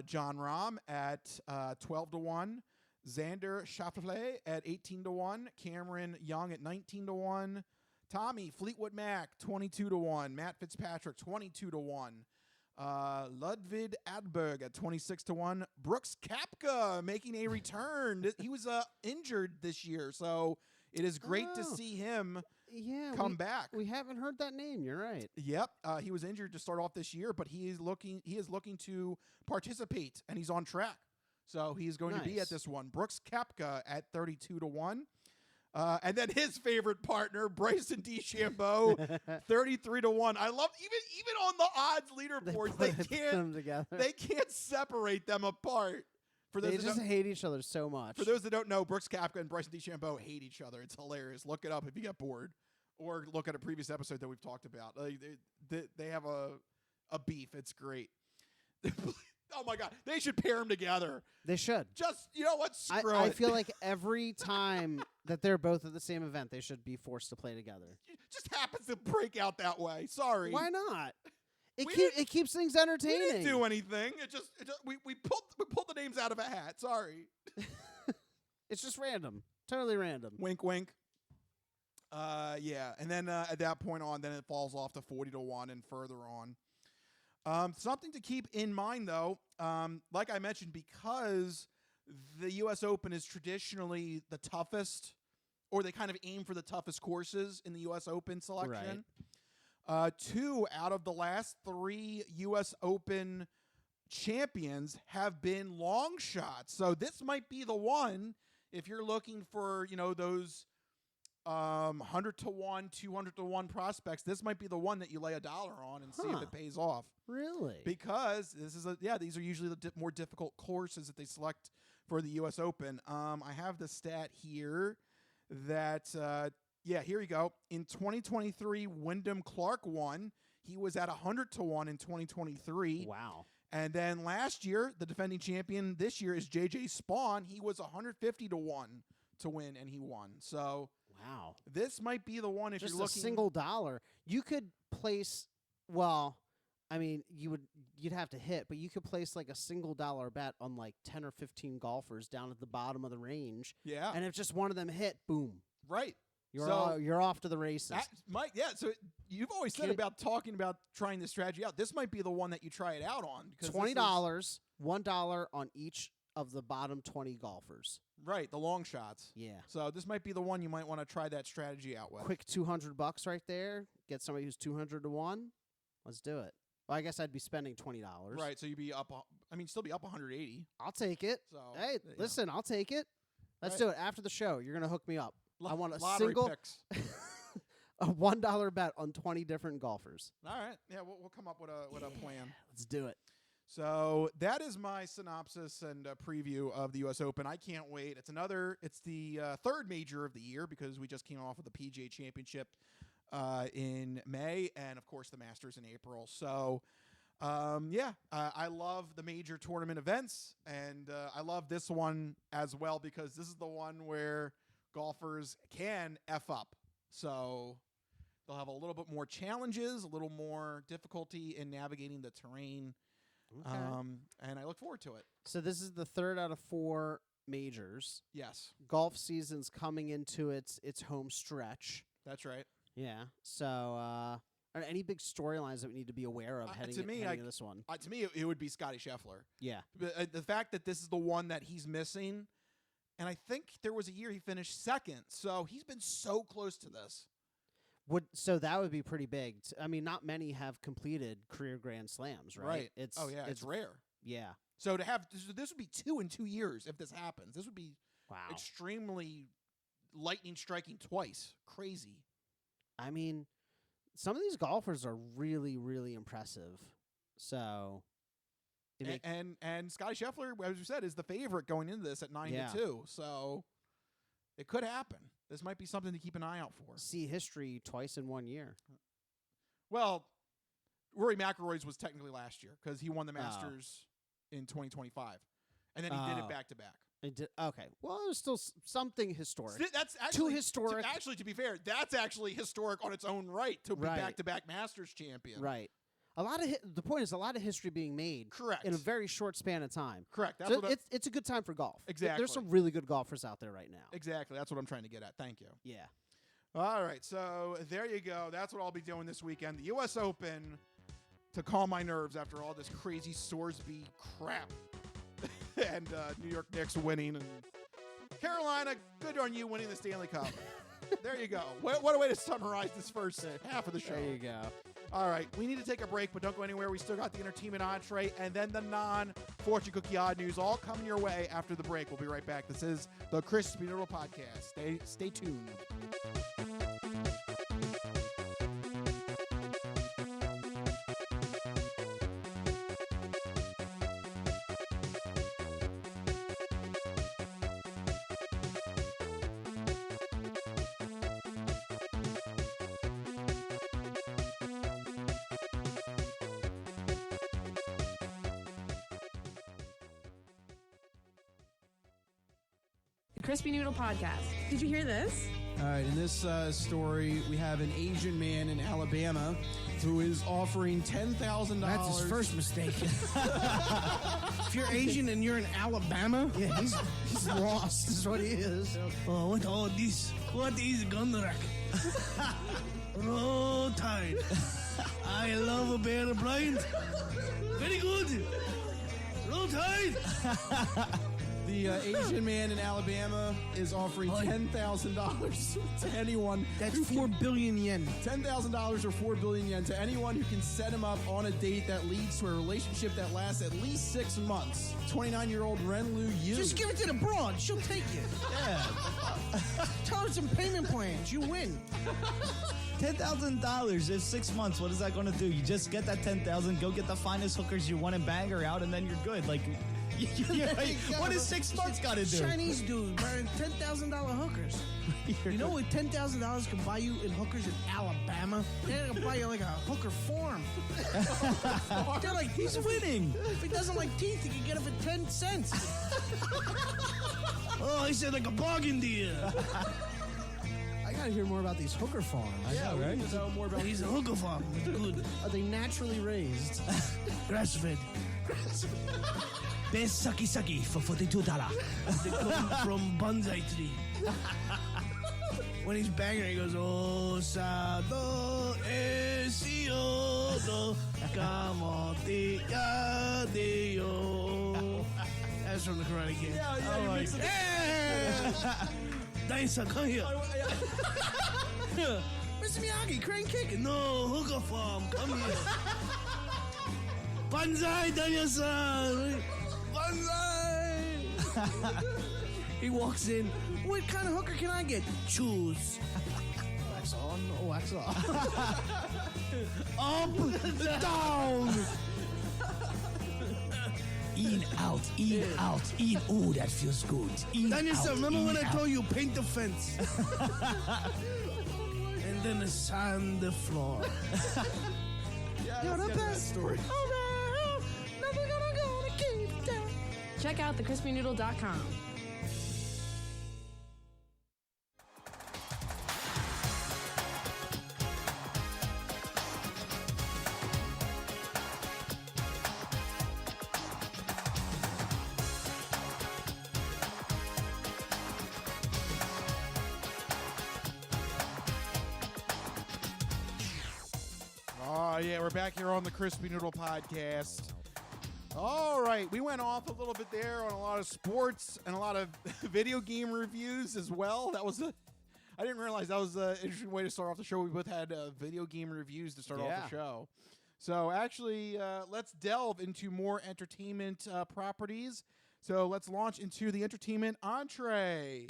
John Rahm at 12-1. Xander Schauffele at 18-1. Cameron Young at 19-1. Tommy Fleetwood Mac 22-1. Matt Fitzpatrick 22-1. Ludwig Adberg at 26-1. Brooks Koepka making a return. He was injured this year, so it is great to see him come back. We haven't heard that name. You're right. Yep, he was injured to start off this year, but he is looking to participate, and he's on track. So he's going to be at this one. Brooks Koepka at 32-1. And then his favorite partner, Bryson DeChambeau, 33-1. I love even on the odds leaderboards, they can't separate them apart. They just hate each other so much. For those that don't know, Brooks Koepka and Bryson DeChambeau hate each other. It's hilarious. Look it up if you get bored, or look at a previous episode that we've talked about. They have a beef. It's great. Oh my God, they should pair them together. They should. Just, you know what? Screw it. I feel like every time that they're both at the same event, they should be forced to play together. It just happens to break out that way. Sorry. Why not? It keeps things entertaining. We didn't do anything. We pulled the names out of a hat. Sorry. It's just random. Totally random. Wink, wink. Yeah, and then at that point on, then it falls off to 40-1 and further on. Something to keep in mind, though, like I mentioned, because the U.S. Open is traditionally the toughest, or they kind of aim for the toughest courses in the U.S. Open selection. Right. 2 out of the last 3 U.S. Open champions have been long shots. So this might be the one if you're looking for, those 100-1, 200-1 prospects. This might be the one that you lay $1 on and see if it pays off. Really? Because these are usually the more difficult courses that they select for the U.S. Open. I have the stat here that, here you go. In 2023, Wyndham Clark won. He was at 100-1 in 2023. Wow. And then last year, the defending champion this year is J.J. Spawn. He was 150-1 to win, and he won. So wow, this might be the one if just you're looking. Just a single dollar. You could place. Well, I mean, you'd have to hit, but you could place like a single dollar bet on like 10 or 15 golfers down at the bottom of the range. Yeah. And if just one of them hit, boom. Right. You're off to the races. So you've always said about talking about trying this strategy out. This might be the one that you try it out on. Because $20, $1 on each of the bottom 20 golfers. Right, the long shots. Yeah. So this might be the one you might want to try that strategy out with. Quick $200 right there. Get somebody who's 200-1. Let's do it. Well, I guess I'd be spending $20. Right, so you'd be up. Still be up 180. I'll take it. So Hey, listen, I'll take it. Let's do it after the show. You're gonna hook me up. I want a lottery single picks. a $1 bet on 20 different golfers. All right, yeah, we'll come up with a plan. Let's do it. So that is my synopsis and preview of the U.S. Open. I can't wait. It's the third major of the year because we just came off of the PGA Championship in May, and of course the Masters in April. So, I love the major tournament events, and I love this one as well because this is the one where golfers can F up. So they'll have a little bit more challenges, a little more difficulty in navigating the terrain. Okay. And I look forward to it. So this is the third out of 4 majors. Yes, Golf season's coming into its home stretch. that's right. Yeah. So, are there any big storylines that we need to be aware of heading into this one? To me, it would be Scotty Scheffler. Yeah. But, the fact that this is the one that he's missing, and I think there was a year he finished second, so he's been so close to this. So that would be pretty big. Not many have completed career Grand Slams, right? It's rare. Yeah. So to have this would be 2 in 2 years if this happens. This would be extremely lightning striking twice. Crazy. Some of these golfers are really, really impressive. So, and Scotty Scheffler, as you said, is the favorite going into this at 9-2. So it could happen. This might be something to keep an eye out for. See history twice in 1 year. Well, Rory McIlroy's was technically last year because he won the Masters in 2025, and then he did it back to back. Okay. Well, it was still something historic. That's actually too historic. To be fair, that's actually historic on its own right to be back-to-back Masters champion. Right. The point is a lot of history being made. Correct. In a very short span of time. Correct. So it's a good time for golf. Exactly. There's some really good golfers out there right now. Exactly. That's what I'm trying to get at. Thank you. Yeah. All right. So there you go. That's what I'll be doing this weekend. The U.S. Open to calm my nerves after all this crazy Sorsby crap and New York Knicks winning and Carolina, good on you winning the Stanley Cup. There you go. What a way to summarize this first half of the show. There you go. All right, we need to take a break, but don't go anywhere. We still got the entertainment entree and then the non-fortune cookie odd news all coming your way after the break. We'll be right back. This is the Crispy Noodle Podcast. Stay tuned. Crispy Noodle Podcast. Did you hear this? All right, in this story, we have an Asian man in Alabama who is offering $10,000. That's his first mistake. If you're Asian and you're in Alabama, yeah, he's lost is what he is. Oh, what all this? What is Gundarak? Roll Tide. I love a bear blind. Very good. Roll Tide. The Asian man in Alabama is offering $10,000 to anyone. That's 4 billion yen. $10,000 or 4 billion yen to anyone who can set him up on a date that leads to a relationship that lasts at least 6 months. 29-year-old Ren Lu Yu. Just give it to the broad. She'll take you. Yeah. Tell her some payment plans. You win. $10,000 is 6 months. What is that going to do? You just get that $10,000, go get the finest hookers you want and bang her out, and then you're good. Like, what is 6 months got to do? Chinese dude buying $10,000 hookers. You know what $10,000 can buy you in hookers in Alabama? They're gonna buy you like a hooker farm. They're like, he's winning. If he doesn't like teeth, he can get it for 10 cents. Oh, he said like a bargain deal. I gotta hear more about these hooker farms. Yeah, right? We know more about He's a hooker farm. It's good. Are they naturally raised? Grass-fed. Best sucky for $42. They come from bonsai tree. When he's banging, he goes, Osado esiodo kamote yadeyo. That's from the Karate Kid. Yeah. Daisa, come here. Mr. Miyagi, crane kicking. No, hooker farm, come here. Banzai, Daniel-san! Banzai! He walks in. What kind of hooker can I get? Choose. Wax on or wax off? Up, down! In, out, in. Ooh, that feels good. Daniel-san, remember when I told you paint the fence? And then sand the floor. You're the best story. Never gonna keep down. Check out thecrispynoodle.com. Oh, yeah, we're back here on the Crispy Noodle Podcast. All right, we went off a little bit there on a lot of sports and a lot of video game reviews as well. I didn't realize that was an interesting way to start off the show. We both had video game reviews to start off the show. So actually, let's delve into more entertainment properties. So let's launch into the entertainment entree.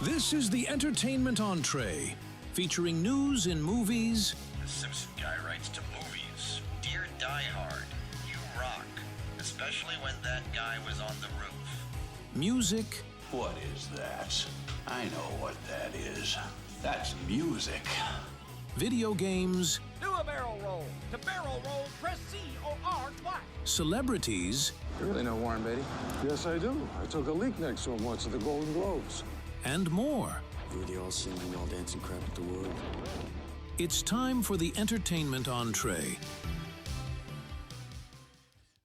This is the entertainment entree, featuring news in movies. The Simpson guy writes to movies. Dear Die Hard, you rock. Especially when that guy was on the roof. Music. What is that? I know what that is. That's music. Video games. Do a barrel roll. To barrel roll, press C or R twice. Celebrities. You really know Warren Beatty? Yes, I do. I took a leak next to him once at the Golden Globes. And more. Really all singing, all dancing, crap at the world. It's time for the entertainment entree.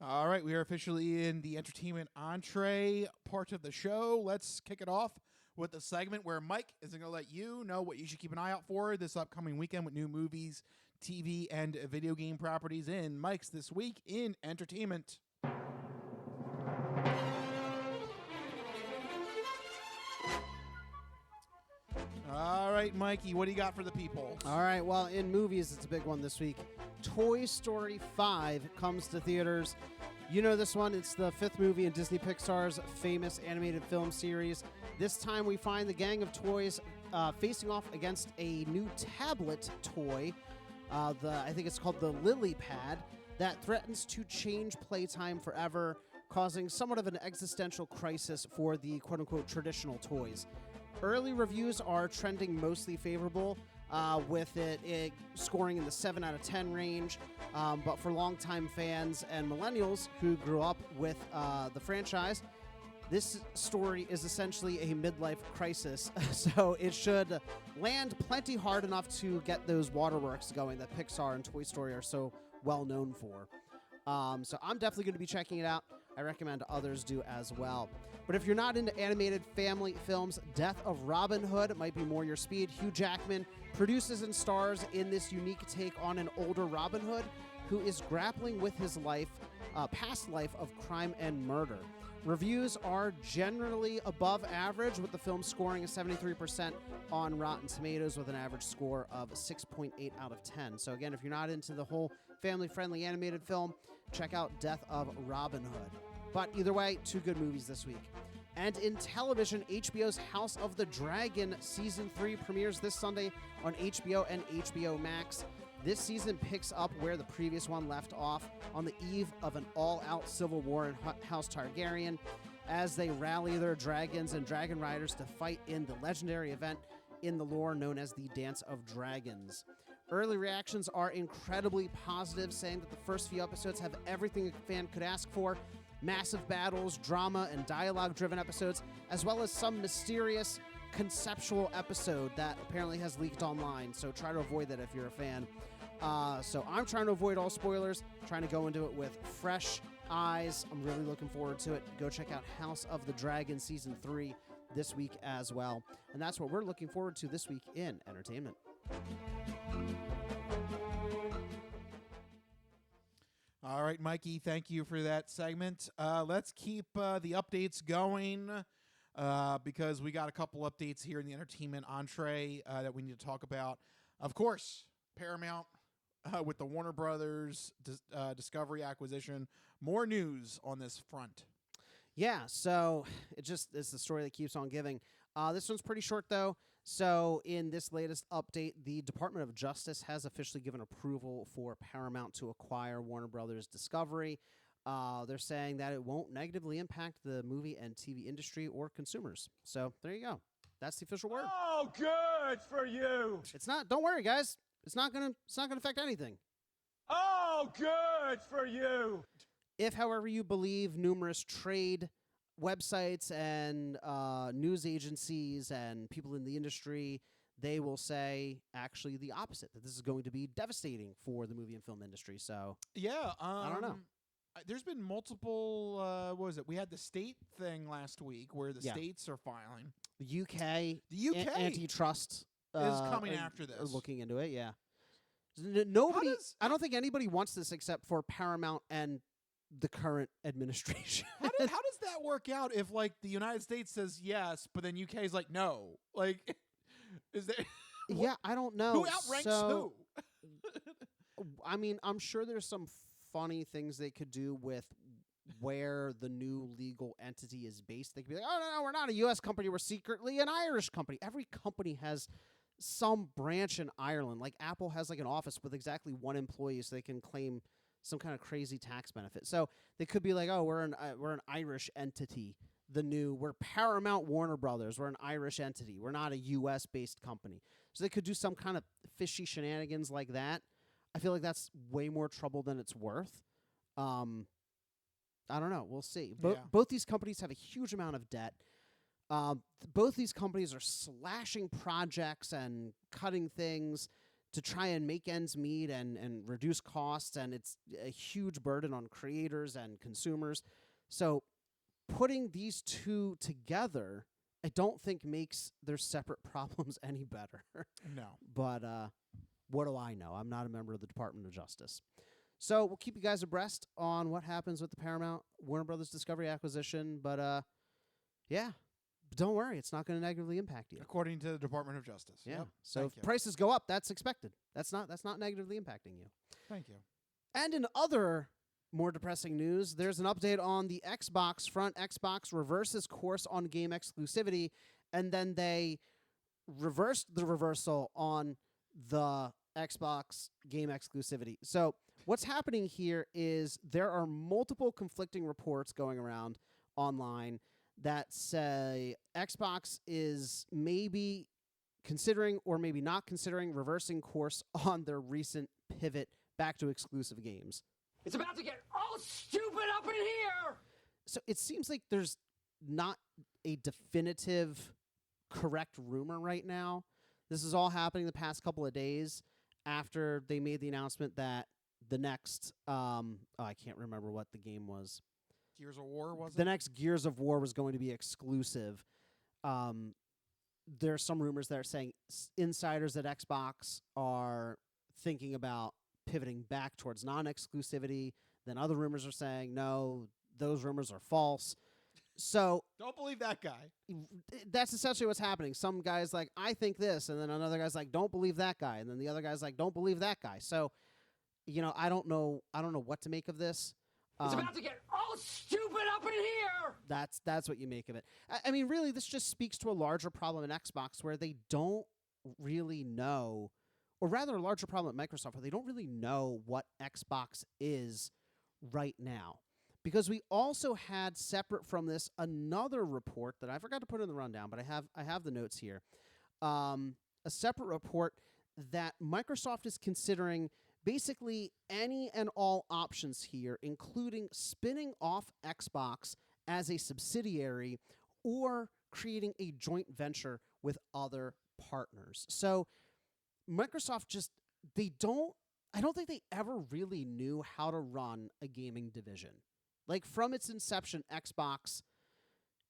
All right, we are officially in the entertainment entree part of the show. Let's kick it off with the segment where Mike is going to let you know what you should keep an eye out for this upcoming weekend with new movies, TV, and video game properties in Mike's This Week in Entertainment. All right, Mikey, what do you got for the people? All right, well, in movies, it's a big one this week. Toy Story 5 comes to theaters. You know this one. It's the fifth movie in Disney Pixar's famous animated film series. This time we find the gang of toys facing off against a new tablet toy. I think it's called the Lily Pad, that threatens to change playtime forever, causing somewhat of an existential crisis for the quote-unquote traditional toys. Early reviews are trending mostly favorable, with it scoring in the 7 out of 10 range. But for longtime fans and millennials who grew up with the franchise, this story is essentially a midlife crisis. So it should land plenty hard enough to get those waterworks going that Pixar and Toy Story are so well known for. So I'm definitely going to be checking it out. I recommend others do as well. But if you're not into animated family films, Death of Robin Hood might be more your speed. Hugh Jackman produces and stars in this unique take on an older Robin Hood who is grappling with his past life of crime and murder. Reviews are generally above average, with the film scoring a 73% on Rotten Tomatoes with an average score of 6.8 out of 10. So again, if you're not into the whole family-friendly animated film, check out Death of Robin Hood. But either way, two good movies this week. And in television, HBO's House of the Dragon Season 3 premieres this Sunday on HBO and HBO Max. This season picks up where the previous one left off, on the eve of an all-out civil war in House Targaryen, as they rally their dragons and dragon riders to fight in the legendary event in the lore known as the Dance of Dragons. Early reactions are incredibly positive, saying that the first few episodes have everything a fan could ask for: massive battles, drama, and dialogue-driven episodes, as well as some mysterious conceptual episode that apparently has leaked online, so try to avoid that if you're a fan. So I'm trying to avoid all spoilers, trying to go into it with fresh eyes. I'm really looking forward to it. Go check out House of the Dragon Season 3 this week as well. And that's what we're looking forward to this week in entertainment. All right, Mikey, thank you for that segment. Let's keep the updates going because we got a couple updates here in the entertainment entree that we need to talk about. Of course, Paramount with the Warner Brothers Discovery acquisition. More news on this front. Yeah, so it's the story that keeps on giving. This one's pretty short, though. So in this latest update, the Department of Justice has officially given approval for Paramount to acquire Warner Brothers Discovery. They're saying that it won't negatively impact the movie and TV industry or consumers. So there you go. That's the official word. Oh, good for you. It's not. Don't worry, guys. It's not gonna affect anything. Oh, good for you. If, however, you believe numerous trade websites and news agencies and people in the industry, they will say actually the opposite, that this is going to be devastating for the movie and film industry. So yeah, I don't know. There's been multiple. What was it? We had the state thing last week where the states are filing. The UK, antitrust is coming after this. Looking into it, yeah. Nobody. I don't think anybody wants this except for Paramount and the current administration. How does that work out if like the United States says yes, but then UK is like no? Like, is there? Yeah, I don't know. Who outranks who? I mean, I'm sure there's some funny things they could do with where the new legal entity is based. They could be like, oh, no, we're not a U.S. company. We're secretly an Irish company. Every company has some branch in Ireland. Like Apple has like an office with exactly one employee so they can claim some kind of crazy tax benefit. So they could be like, oh, we're an Irish entity. We're Paramount Warner Brothers. We're an Irish entity. We're not a U.S.-based company. So they could do some kind of fishy shenanigans like that. I feel like that's way more trouble than it's worth. I don't know. We'll see. Both these companies have a huge amount of debt. Both these companies are slashing projects and cutting things to try and make ends meet and reduce costs, and it's a huge burden on creators and consumers. So putting these two together, I don't think makes their separate problems any better. No. But what do I know? I'm not a member of the Department of Justice. So we'll keep you guys abreast on what happens with the Paramount Warner Brothers Discovery acquisition. But yeah, don't worry. It's not going to negatively impact you. According to the Department of Justice. Yeah. Yep. So if prices go up, that's expected. That's not negatively impacting you. Thank you. And in other more depressing news, there's an update on the Xbox front. Xbox reverses course on game exclusivity, and then they reversed the reversal on the Xbox game exclusivity. So what's happening here is there are multiple conflicting reports going around online that say Xbox is maybe considering or maybe not considering reversing course on their recent pivot back to exclusive games. It's about to get all stupid up in here! So it seems like there's not a definitive correct rumor right now. This is all happening the past couple of days after they made the announcement that the next, I can't remember what the game was. Gears of War, was it? The next Gears of War was going to be exclusive. There's some rumors that are saying insiders at Xbox are thinking about pivoting back towards non-exclusivity. Then other rumors are saying, no, those rumors are false. So don't believe that guy. That's essentially what's happening. Some guy's like, I think this, and then another guy's like, don't believe that guy, and then the other guy's like, don't believe that guy. So, I don't know what to make of this. It's about to get all stupid up in here. That's what you make of it. I mean, really, this just speaks to a larger problem in Xbox where they don't really know, or rather, a larger problem at Microsoft where they don't really know what Xbox is right now. Because we also had, separate from this, another report that I forgot to put in the rundown, but I have the notes here. A separate report that Microsoft is considering basically any and all options here, including spinning off Xbox as a subsidiary or creating a joint venture with other partners. So Microsoft I don't think they ever really knew how to run a gaming division. Like, from its inception, Xbox,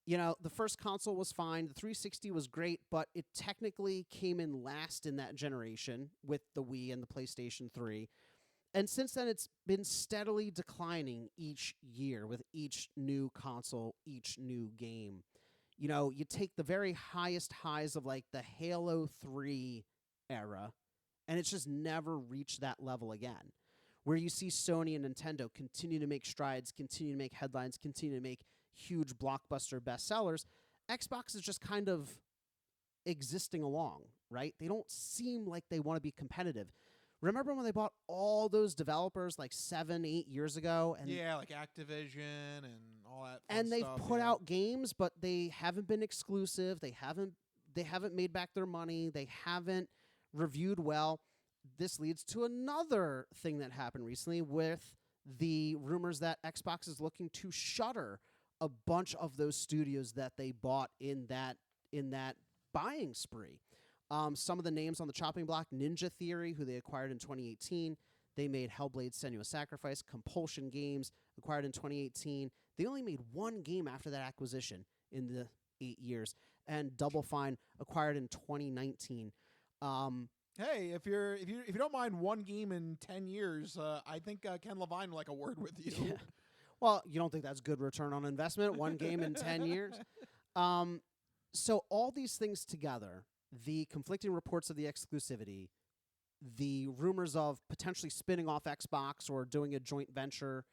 the first console was fine. The 360 was great, but it technically came in last in that generation with the Wii and the PlayStation 3. And since then, it's been steadily declining each year with each new console, each new game. You take the very highest highs of, like, the Halo 3 era, And it's just never reached that level again. Where you see Sony and Nintendo continue to make strides, continue to make headlines, continue to make huge blockbuster bestsellers, Xbox is just kind of existing along, right? They don't seem like they want to be competitive. Remember when they bought all those developers like 7-8 years ago? And yeah, like Activision and all that. And they've stuff, put out games, but they haven't been exclusive. They haven't made back their money. They haven't reviewed well. This leads to another thing that happened recently with the rumors that Xbox is looking to shutter a bunch of those studios that they bought in that buying spree. Some of the names on the chopping block: Ninja Theory, who they acquired in 2018. They made Hellblade: Senua's Sacrifice. Compulsion Games, acquired in 2018. They only made one game after that acquisition in the 8 years. And Double Fine, acquired in 2019. Hey, if you don't mind one game in 10 years, I think Ken Levine would like a word with you. Yeah. Well, you don't think that's good return on investment? One game in 10 years? So all these things together, the conflicting reports of the exclusivity, the rumors of potentially spinning off Xbox or doing a joint venture,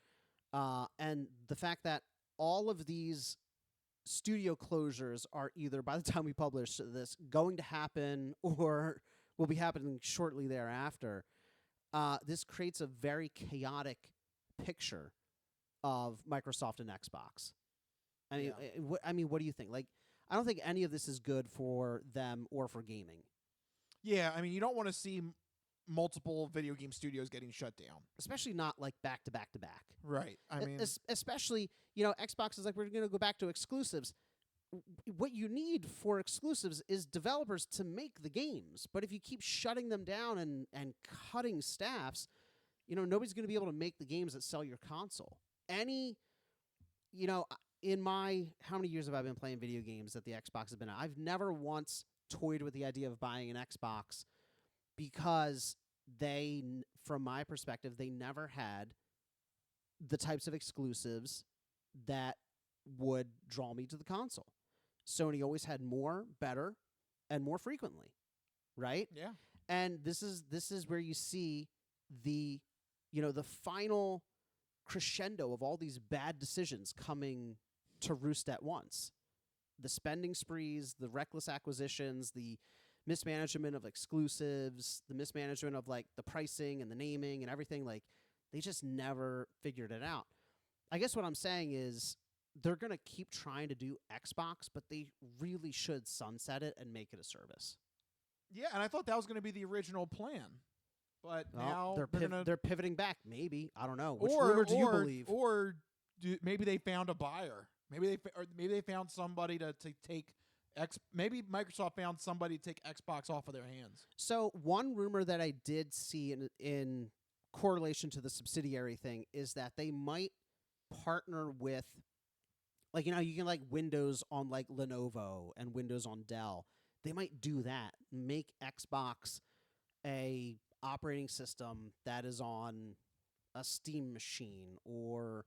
and the fact that all of these studio closures are either, by the time we publish this, going to happen or will be happening shortly thereafter, this creates a very chaotic picture of Microsoft and Xbox. I mean, what do you think? Like, I don't think any of this is good for them or for gaming. Yeah, I mean, you don't want to see multiple video game studios getting shut down. Especially not like back to back to back. Right. I mean, especially, Xbox is like, we're going to go back to exclusives. What you need for exclusives is developers to make the games. But if you keep shutting them down and cutting staffs, nobody's going to be able to make the games that sell your console. In my, how many years have I been playing video games that the Xbox has been out? I've never once toyed with the idea of buying an Xbox because from my perspective, they never had the types of exclusives that would draw me to the console. Sony always had more, better, and more frequently, right? Yeah. And this is where you see the final crescendo of all these bad decisions coming to roost at once. The spending sprees, the reckless acquisitions, the mismanagement of exclusives, the mismanagement of like the pricing and the naming and everything. Like, they just never figured it out. I guess what I'm saying is they're going to keep trying to do Xbox, but they really should sunset it and make it a service. Yeah, and I thought that was going to be the original plan. But now they're pivoting back, maybe. I don't know. Which rumor do you believe? Or maybe they found a buyer. Maybe they found somebody to take maybe Microsoft found somebody to take Xbox off of their hands. So one rumor that I did see in correlation to the subsidiary thing is that they might partner with, like, you can like Windows on like Lenovo and Windows on Dell. They might do that. Make Xbox a operating system that is on a Steam machine, or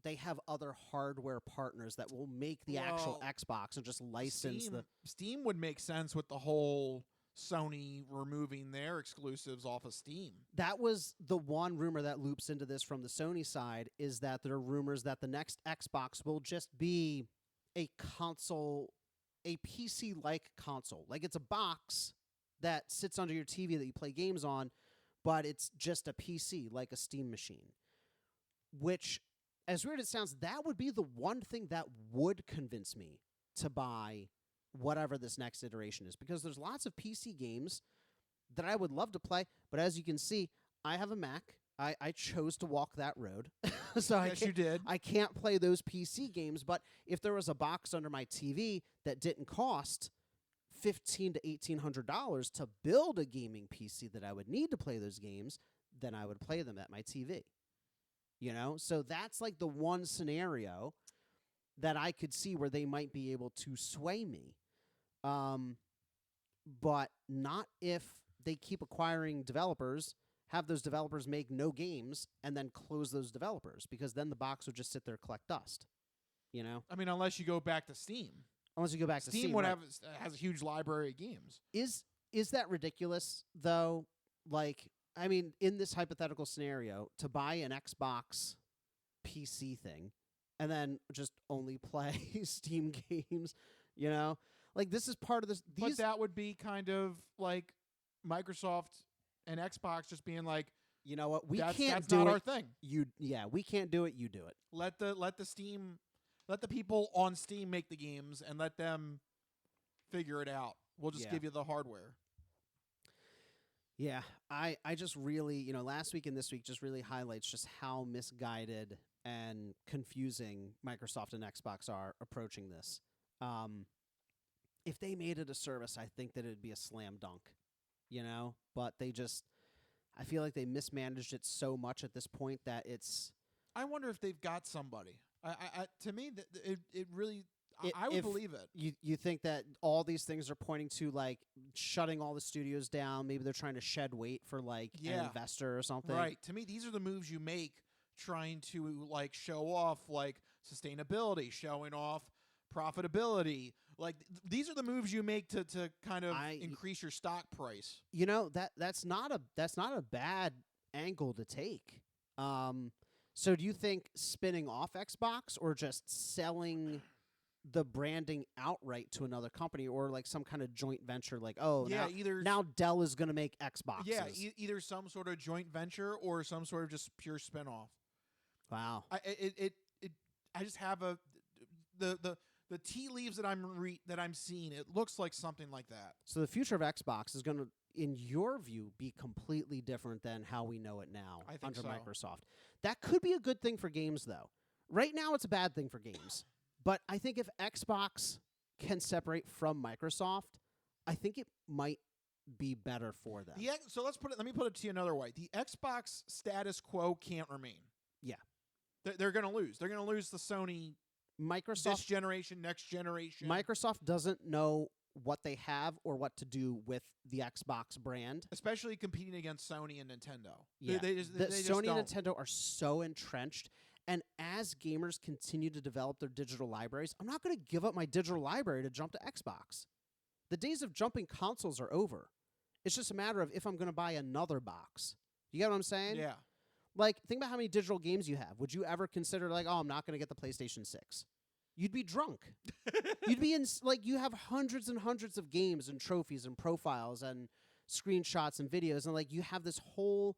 they have other hardware partners that will make the actual Xbox and just license Steam would make sense with the whole Sony removing their exclusives off of Steam. That was the one rumor that loops into this from the Sony side, is that there are rumors that the next Xbox will just be a console, a PC-like console. Like, it's a box that sits under your TV that you play games on, but it's just a PC, like a Steam machine. Which, as weird as it sounds, that would be the one thing that would convince me to buy whatever this next iteration is. Because there's lots of PC games that I would love to play, but as you can see, I have a Mac. I chose to walk that road. So yes, you did. I can't play those PC games, but if there was a box under my TV that didn't cost $1,500 to $1,800 to build a gaming PC that I would need to play those games, then I would play them at my TV. So that's like the one scenario that I could see where they might be able to sway me. But not if they keep acquiring developers, have those developers make no games, and then close those developers, because then the box would just sit there, collect dust. I mean, unless you go back to Steam. Unless you go back to Steam. Steam has a huge library of games. Is is that ridiculous, though? Like, I mean, in this hypothetical scenario, to buy an Xbox PC thing and then just only play Steam games, you know? Like, this is part of this. But that would be kind of like Microsoft and Xbox just being like, you know what? That's not our thing. We can't do it. You do it. Let the people on Steam make the games and let them figure it out. We'll just give you the hardware. Yeah, I just really, last week and this week just really highlights just how misguided and confusing Microsoft and Xbox are approaching this. If they made it a service, I think that it'd be a slam dunk, but I feel like they mismanaged it so much at this point that it's... I wonder if they've got somebody. To me, it really... I would believe it. You think that all these things are pointing to, like, shutting all the studios down? Maybe they're trying to shed weight for, like, an investor or something? Right. To me, these are the moves you make trying to, like, show off, like, sustainability, showing off profitability. Like, these are the moves you make to kind of increase your stock price. That's not a bad angle to take. So do you think spinning off Xbox or just selling the branding outright to another company, or like some kind of joint venture, like, now Dell is going to make Xboxes? Yeah, either some sort of joint venture or some sort of just pure spinoff. Wow. I just have the tea leaves that I'm seeing. It looks like something like that. So the future of Xbox is going to, in your view, be completely different than how we know it now under Microsoft. That could be a good thing for games, though. Right now, it's a bad thing for games. But I think if Xbox can separate from Microsoft, I think it might be better for them. So let me put it to you another way. The Xbox status quo can't remain. Yeah. They're going to lose. They're going to lose the Sony Microsoft this generation, next generation. Microsoft doesn't know what they have or what to do with the Xbox brand. Especially competing against Sony and Nintendo. Yeah. They Sony and Nintendo are so entrenched. And as gamers continue to develop their digital libraries, I'm not going to give up my digital library to jump to Xbox. The days of jumping consoles are over. It's just a matter of if I'm going to buy another box. You get what I'm saying? Yeah. Like, think about how many digital games you have. Would you ever consider, like, I'm not going to get the PlayStation 6? You'd be drunk. You'd be you have hundreds and hundreds of games and trophies and profiles and screenshots and videos. And, like, you have this whole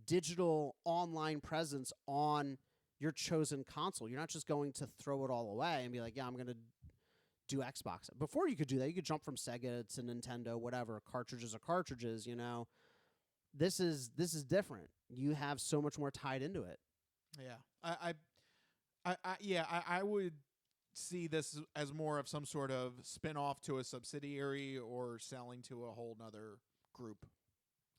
digital online presence on your chosen console. You're not just going to throw it all away and be like, yeah, I'm going to do Xbox. Before you could do that, you could jump from Sega to Nintendo, whatever, cartridges are cartridges, This is different. You have so much more tied into it. Yeah. I would see this as more of some sort of spin-off to a subsidiary or selling to a whole nother group.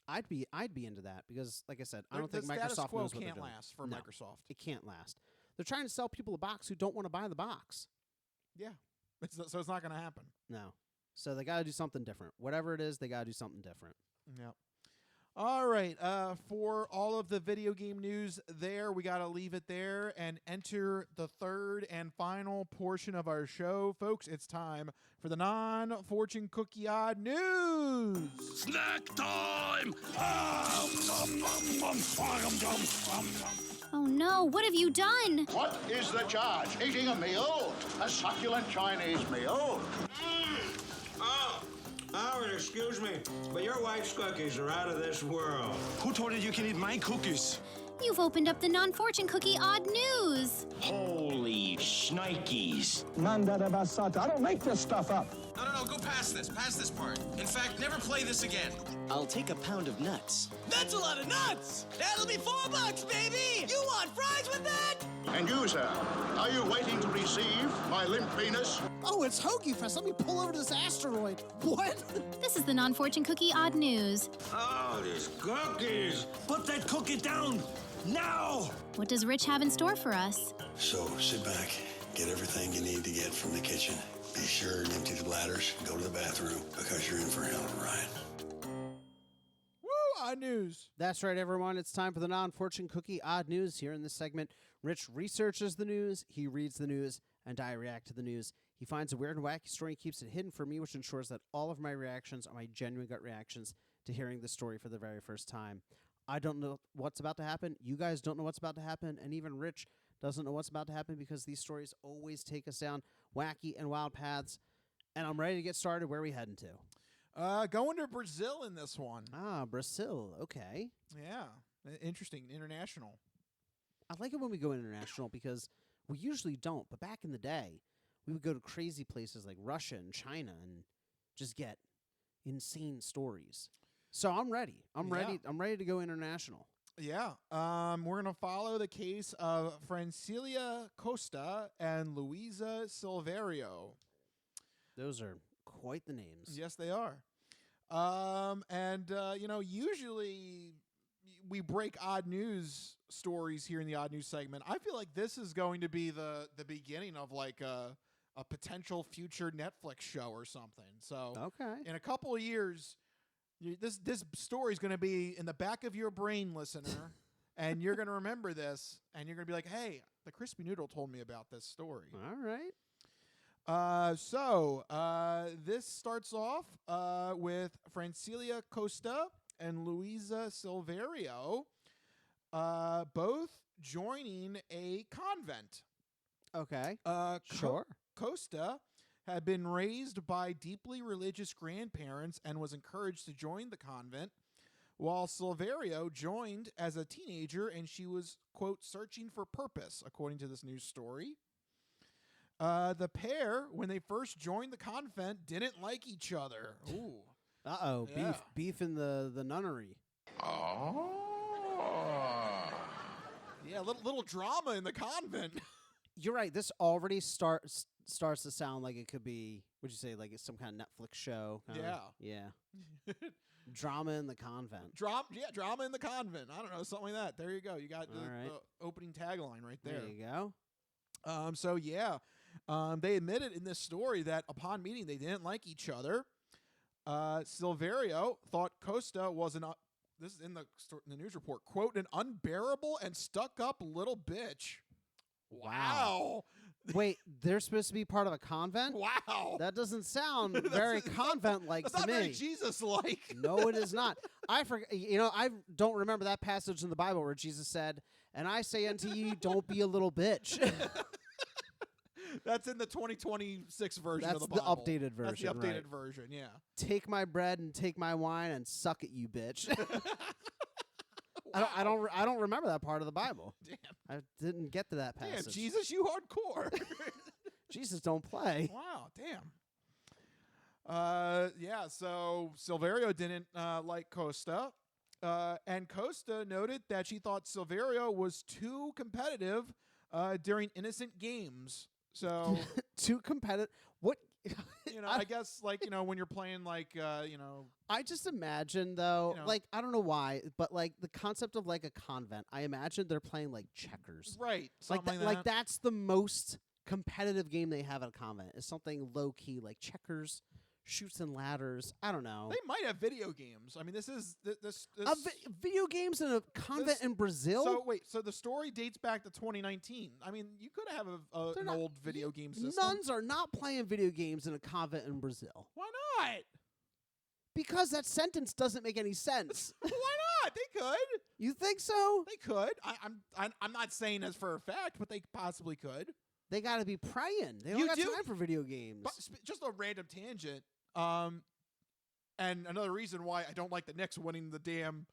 I'd be into that because, like I said, I don't think Microsoft knows what they're doing. Can't last for Microsoft. It can't last. They're trying to sell people a box who don't want to buy the box. Yeah, so it's not going to happen. No, so they got to do something different. Whatever it is, they got to do something different. Yeah. All right. For all of the video game news there, we got to leave it there and enter the third and final portion of our show. Folks, it's time for the non-fortune cookie odd news. Snack time! Oh no, what have you done? What is the charge? Eating a meal? A succulent Chinese meal? Howard, excuse me, but your wife's cookies are out of this world. Who told you you can eat my cookies? You've opened up the non-fortune cookie odd news. Holy shnikes. Nanda basata. I don't make this stuff up. No, go past this part. In fact, never play this again. I'll take a pound of nuts. That's a lot of nuts! That'll be $4, baby! You want fries with that? And you, sir, are you waiting to receive my limp penis? Oh, it's Hoagie Fest. Let me pull over to this asteroid. What? This is the non-fortune cookie odd news. Oh, these cookies! Put that cookie down now! What does Rich have in store for us? So sit back, get everything you need to get from the kitchen. Be sure and empty the bladders, go to the bathroom, because you're in for a hell of a ride. Woo, odd news. That's right, everyone. It's time for the non-fortune cookie odd news. Here in this segment, Rich researches the news, he reads the news, and I react to the news. He finds a weird and wacky story and keeps it hidden from me, which ensures that all of my reactions are my genuine gut reactions to hearing the story for the very first time. I don't know what's about to happen. You guys don't know what's about to happen. And even Rich doesn't know what's about to happen because these stories always take us down wacky and wild paths. And I'm ready to get started. Where are we heading to? Going to Brazil in this one. Ah, Brazil. Okay. Yeah. Interesting. International. I like it when we go international because we usually don't. But back in the day, we would go to crazy places like Russia and China and just get insane stories. So I'm ready. I'm ready to go international. Yeah. We're going to follow the case of Francilia Costa and Luisa Silverio. Those are quite the names. Yes, they are. Usually we break odd news stories here in the odd news segment. I feel like this is going to be the beginning of like a potential future Netflix show or something. So in a couple of years, this story is going to be in the back of your brain, listener, and you're going to remember this, and you're going to be like, hey, the Crispy Noodle told me about this story. All right. This starts off with Francilia Costa and Luisa Silverio both joining a convent. Okay. Sure. Costa had been raised by deeply religious grandparents and was encouraged to join the convent, while Silverio joined as a teenager, and she was, quote, searching for purpose, according to this news story. The pair, when they first joined the convent, didn't like each other. Ooh. Uh-oh. Yeah. Beef in the nunnery. Oh. Yeah, little drama in the convent. You're right. This already starts to sound like it could be, what'd you say, like it's some kind of Netflix show? Yeah. Drama in the convent. Drama in the convent. I don't know, something like that. There you go. You got the opening tagline right there. There you go. They admitted in this story that upon meeting, they didn't like each other. Silverio thought Costa was this is in the news report, quote, an unbearable and stuck-up little bitch. Wow. Wait, they're supposed to be part of a convent? Wow. That doesn't sound very convent-like to me. That's not very Jesus-like. No, it is not. I don't remember that passage in the Bible where Jesus said, and I say unto you, don't be a little bitch. That's in the 2026 version of the Bible. That's the updated version. That's the updated version, yeah. Take my bread and take my wine and suck it, you bitch. Wow. I don't remember that part of the Bible. Damn. I didn't get to that passage. Damn, Jesus, you hardcore. Jesus don't play. Wow, damn. So Silverio didn't like Costa. And Costa noted that she thought Silverio was too competitive during innocent games. So too competitive. What? I guess when you're playing I just imagine though, I don't know why, but like the concept of like a convent, I imagine they're playing like checkers. Right. Like that's the most competitive game they have at a convent is something low key like checkers, shoots and ladders. I don't know. They might have video games. I mean, this is video games in a convent in Brazil. So the story dates back to 2019. I mean, you could have an old video game system. Nuns are not playing video games in a convent in Brazil. Why not? Because that sentence doesn't make any sense. Why not? They could. You think so? They could. I'm not saying as for a fact, but they possibly could. They got to be praying. They don't got time for video games. But just a random tangent. And another reason why I don't like the Knicks winning the damn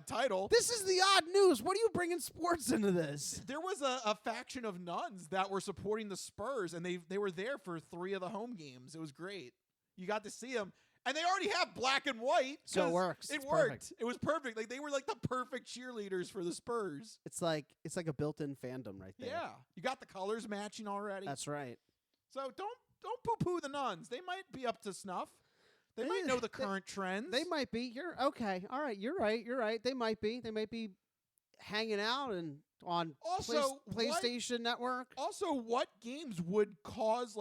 title. This is the odd news. What are you bringing sports into this? There was a faction of nuns that were supporting the Spurs, and they were there for 3 of the home games. It was great. You got to see them. And they already have black and white. So it works. It worked. Perfect. It was perfect. Like they were like the perfect cheerleaders for the Spurs. It's like a built-in fandom right there. Yeah. You got the colors matching already. That's right. So don't poo-poo the Nuns. They might be up to snuff. They might know the current trends. They might be. You're okay. All right. You're right. They might be. They might be hanging out and on PlayStation Network. Also, what games would cause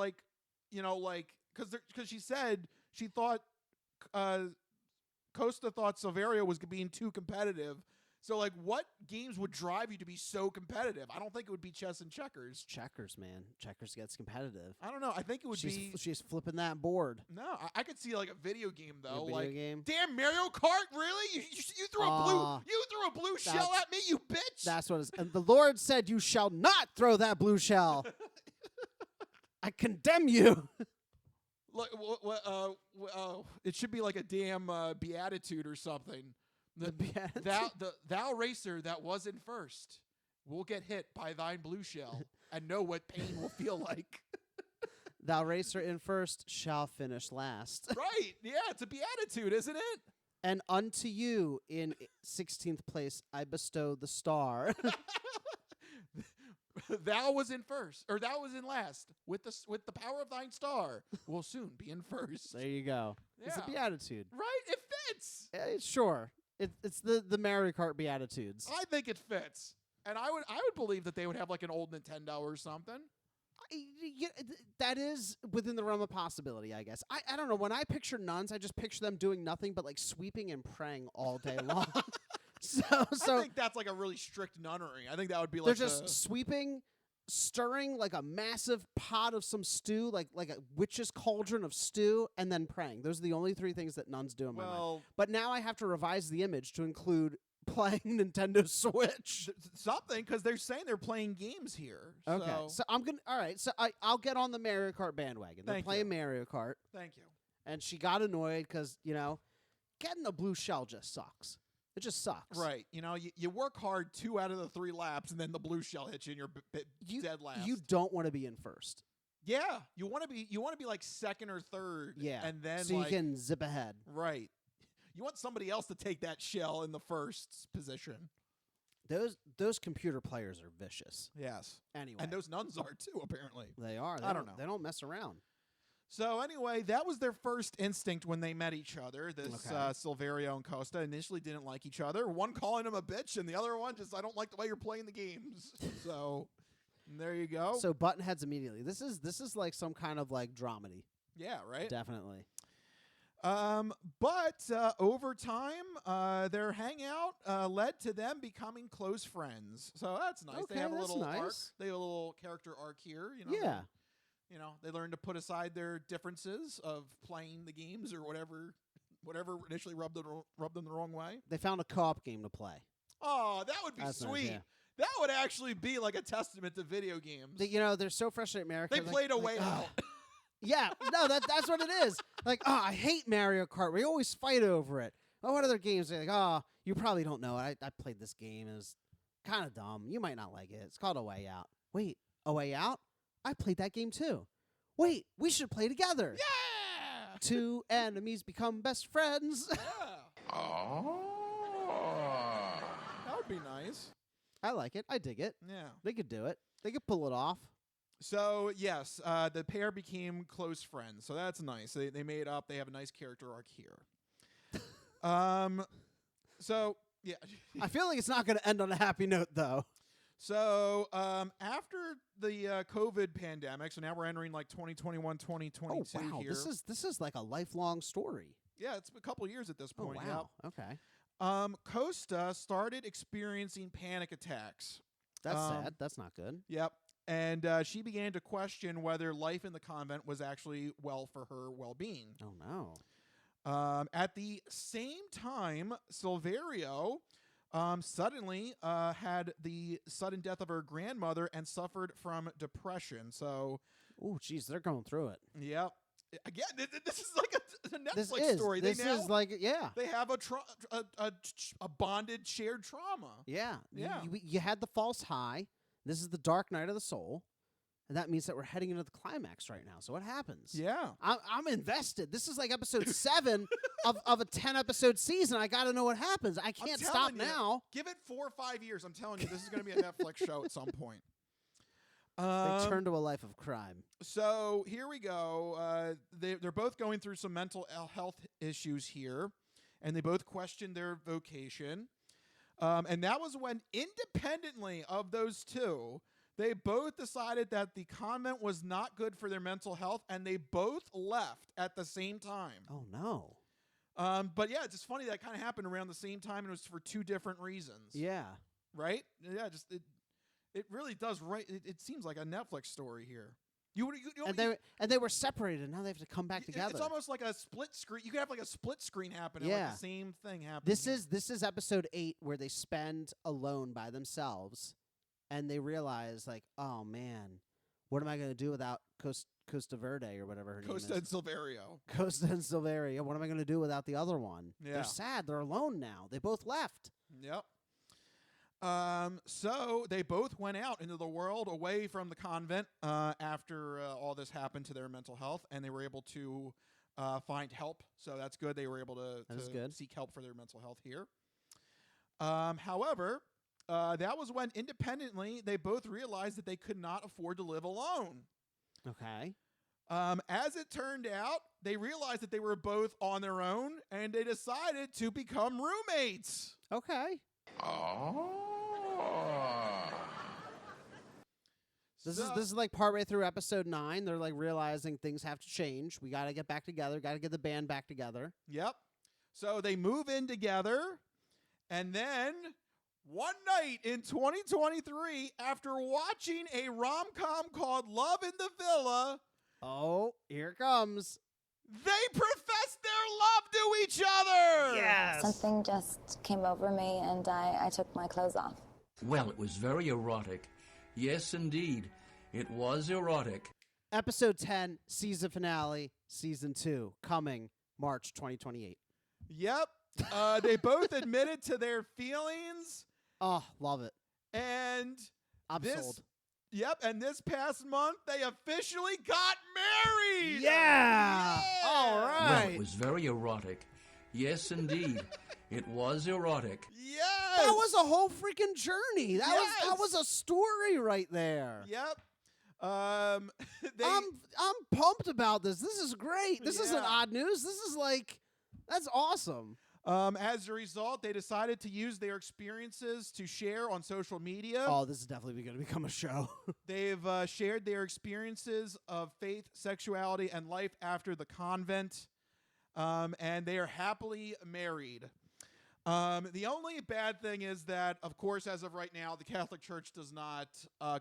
because she said she thought Costa thought Silverio was being too competitive. So, like, what games would drive you to be so competitive? I don't think it would be chess and checkers. Checkers, man. Checkers gets competitive. I don't know. I think it would be... She's flipping that board. No, I could see, like, a video game, though. Video game? Damn, Mario Kart, really? You threw a blue shell at me, you bitch! That's what it is. And the Lord said, you shall not throw that blue shell. I condemn you. Look, it should be like a damn beatitude or something. Thou racer that was in first will get hit by thine blue shell and know what pain will feel like. Thou racer in first shall finish last. Right. Yeah, it's a beatitude, isn't it? And unto you in 16th place I bestow the star. Thou was in first, or thou was in last. With the power of thine star, will soon be in first. There you go. Yeah. It's a beatitude. Right? It fits. Sure. It's the Mario Kart beatitudes. I think it fits. And I would believe that they would have like an old Nintendo or something. That is within the realm of possibility, I guess. I don't know. When I picture nuns, I just picture them doing nothing but like sweeping and praying all day long. I think that's like a really strict nunnery. I think that would be like they're just sweeping, stirring like a massive pot of some stew, like a witch's cauldron of stew, and then praying. Those are the only three things that nuns do in my mind. But now I have to revise the image to include playing Nintendo Switch. Something, because they're saying they're playing games here. Okay, so I'm gonna. All right, so I'll get on the Mario Kart bandwagon. They're playing Mario Kart. Thank you. And she got annoyed because getting a blue shell just sucks. It just sucks. Right. You work hard 2 out of the 3 laps, and then the blue shell hits you, and you're dead last. You don't want to be in first. Yeah, you want to be like second or third. Yeah, and then so you can zip ahead. Right. You want somebody else to take that shell in the first position. Those computer players are vicious. Yes. Anyway, and those nuns are too. Apparently, they are. I don't know. They don't mess around. So anyway, that was their first instinct when they met each other. This Silverio and Costa initially didn't like each other. One calling him a bitch, and the other one just, I don't like the way you're playing the games. So there you go. So button heads immediately. This is like some kind of like dramedy. Yeah, right. Definitely. But over time, their hangout led to them becoming close friends. So that's nice. Okay, they have a little nice. arc. They have a little character arc here. Yeah. They learn to put aside their differences of playing the games or whatever initially rubbed them the wrong way. They found a co-op game to play. Oh, that would be sweet. Nice, yeah. That would actually be like a testament to video games. They're so frustrated in America. They played a way out. Yeah, no, that's what it is. Like, I hate Mario Kart. We always fight over it. Oh, what other games? They're like, you probably don't know it. I played this game. It was kind of dumb. You might not like it. It's called A Way Out. Wait, A Way Out? I played that game too. Wait, we should play together. Yeah! 2 enemies become best friends. Yeah. Oh. That would be nice. I like it. I dig it. Yeah. They could do it. They could pull it off. So, yes, the pair became close friends. So that's nice. They made up. They have a nice character arc here. So, yeah. I feel like it's not going to end on a happy note, though. So, after the COVID pandemic, so now we're entering like 2021, 2022 wow. here. This is like a lifelong story. Yeah, it's a couple years at this point. Oh, wow. Yep. Okay. Costa started experiencing panic attacks. That's sad. That's not good. Yep. And she began to question whether life in the convent was actually well for her well-being. Oh, no. At the same time, Silverio suddenly had the sudden death of her grandmother and suffered from depression. So, oh, geez, they're going through it. Yep. Again, this is like a Netflix story. This is like, yeah. They have a bonded shared trauma. Yeah. Yeah. You had the false high. This is the dark night of the soul. And that means that we're heading into the climax right now. So what happens? Yeah. I'm invested. This is like episode 7 of a 10-episode season. I got to know what happens. I can't stop now. Give it 4 or 5 years. I'm telling you, this is going to be a Netflix show at some point. They turn to a life of crime. So here we go. They're both going through some mental health issues here, and they both questioned their vocation. And that was when, independently of those two, they both decided that the convent was not good for their mental health, and they both left at the same time. Oh, no. But yeah, it's just funny that kind of happened around the same time, and it was for two different reasons. Yeah. Right? Yeah, just it really does. Right? It seems like a Netflix story here. And they were separated. Now they have to come back together. It's almost like a split screen. You could have like a split screen happen. And like the same thing happen. This is episode 8 where they spend alone by themselves, and they realize like, oh man, what am I going to do without Costa Verde or whatever her name is? Costa and Silverio. Costa and Silverio. What am I going to do without the other one? Yeah. They're sad. They're alone now. They both left. Yep. So they both went out into the world away from the convent after all this happened to their mental health, and they were able to find help. So that's good. They were able to seek help for their mental health here. However, that was when independently they both realized that they could not afford to live alone. Okay. As it turned out, they realized that they were both on their own, and they decided to become roommates. Okay. This is like partway through episode 9. They're like realizing things have to change. We got to get back together. Got to get the band back together. Yep. So they move in together, and then one night in 2023, after watching a rom-com called Love in the Villa, oh, here it comes. They professed their love to each other. Yes. Something just came over me, and I took my clothes off. Well, it was very erotic. Yes, indeed. It was erotic. Episode 10, season finale, season 2, coming March 2028. Yep. They both admitted to their feelings. Oh, love it. And I'm sold. Yep, and this past month, they officially got married! Yeah! All right. Well, it was very erotic. Yes, indeed. It was erotic. Yes! That was a whole freaking journey. That was a story right there. Yep. I'm pumped about this. This is great. This isn't odd news. This is like, that's awesome. As a result, they decided to use their experiences to share on social media. Oh, this is definitely going to become a show. They've shared their experiences of faith, sexuality, and life after the convent, and they are happily married. The only bad thing is that, of course, as of right now, the Catholic Church does not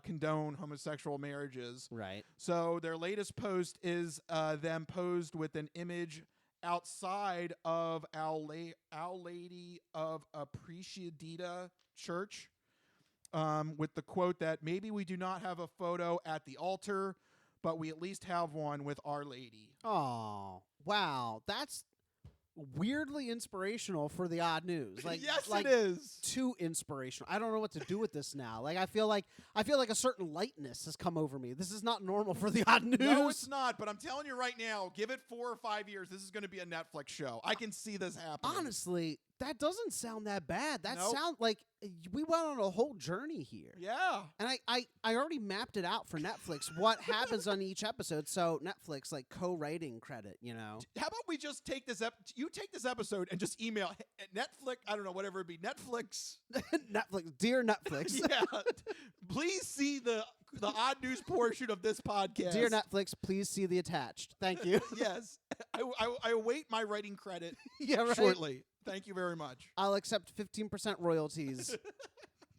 condone homosexual marriages. Right. So their latest post is them posed with an image outside of Our Lady of Appreciadita Church, with the quote that maybe we do not have a photo at the altar, but we at least have one with Our Lady. Oh, wow. That's weirdly inspirational for the odd news. Like, yes, like, it is. Too inspirational. I don't know what to do with this now. Like, I feel like a certain lightness has come over me. This is not normal for the odd news. No, it's not. But I'm telling you right now, give it 4 or 5 years. This is going to be a Netflix show. I can see this happening. Honestly, that doesn't sound that bad. That sounds like we went on a whole journey here. Yeah. And I already mapped it out for Netflix, what happens on each episode. So Netflix, like, co-writing credit, you know. How about we just take this you take this episode and just email Netflix, I don't know, whatever it be, Netflix. Netflix, dear Netflix. Yeah. Please see the odd news portion of this podcast. Dear Netflix, please see the attached. Thank you. Yes. I await my writing credit right. shortly. Thank you very much. I'll accept 15% royalties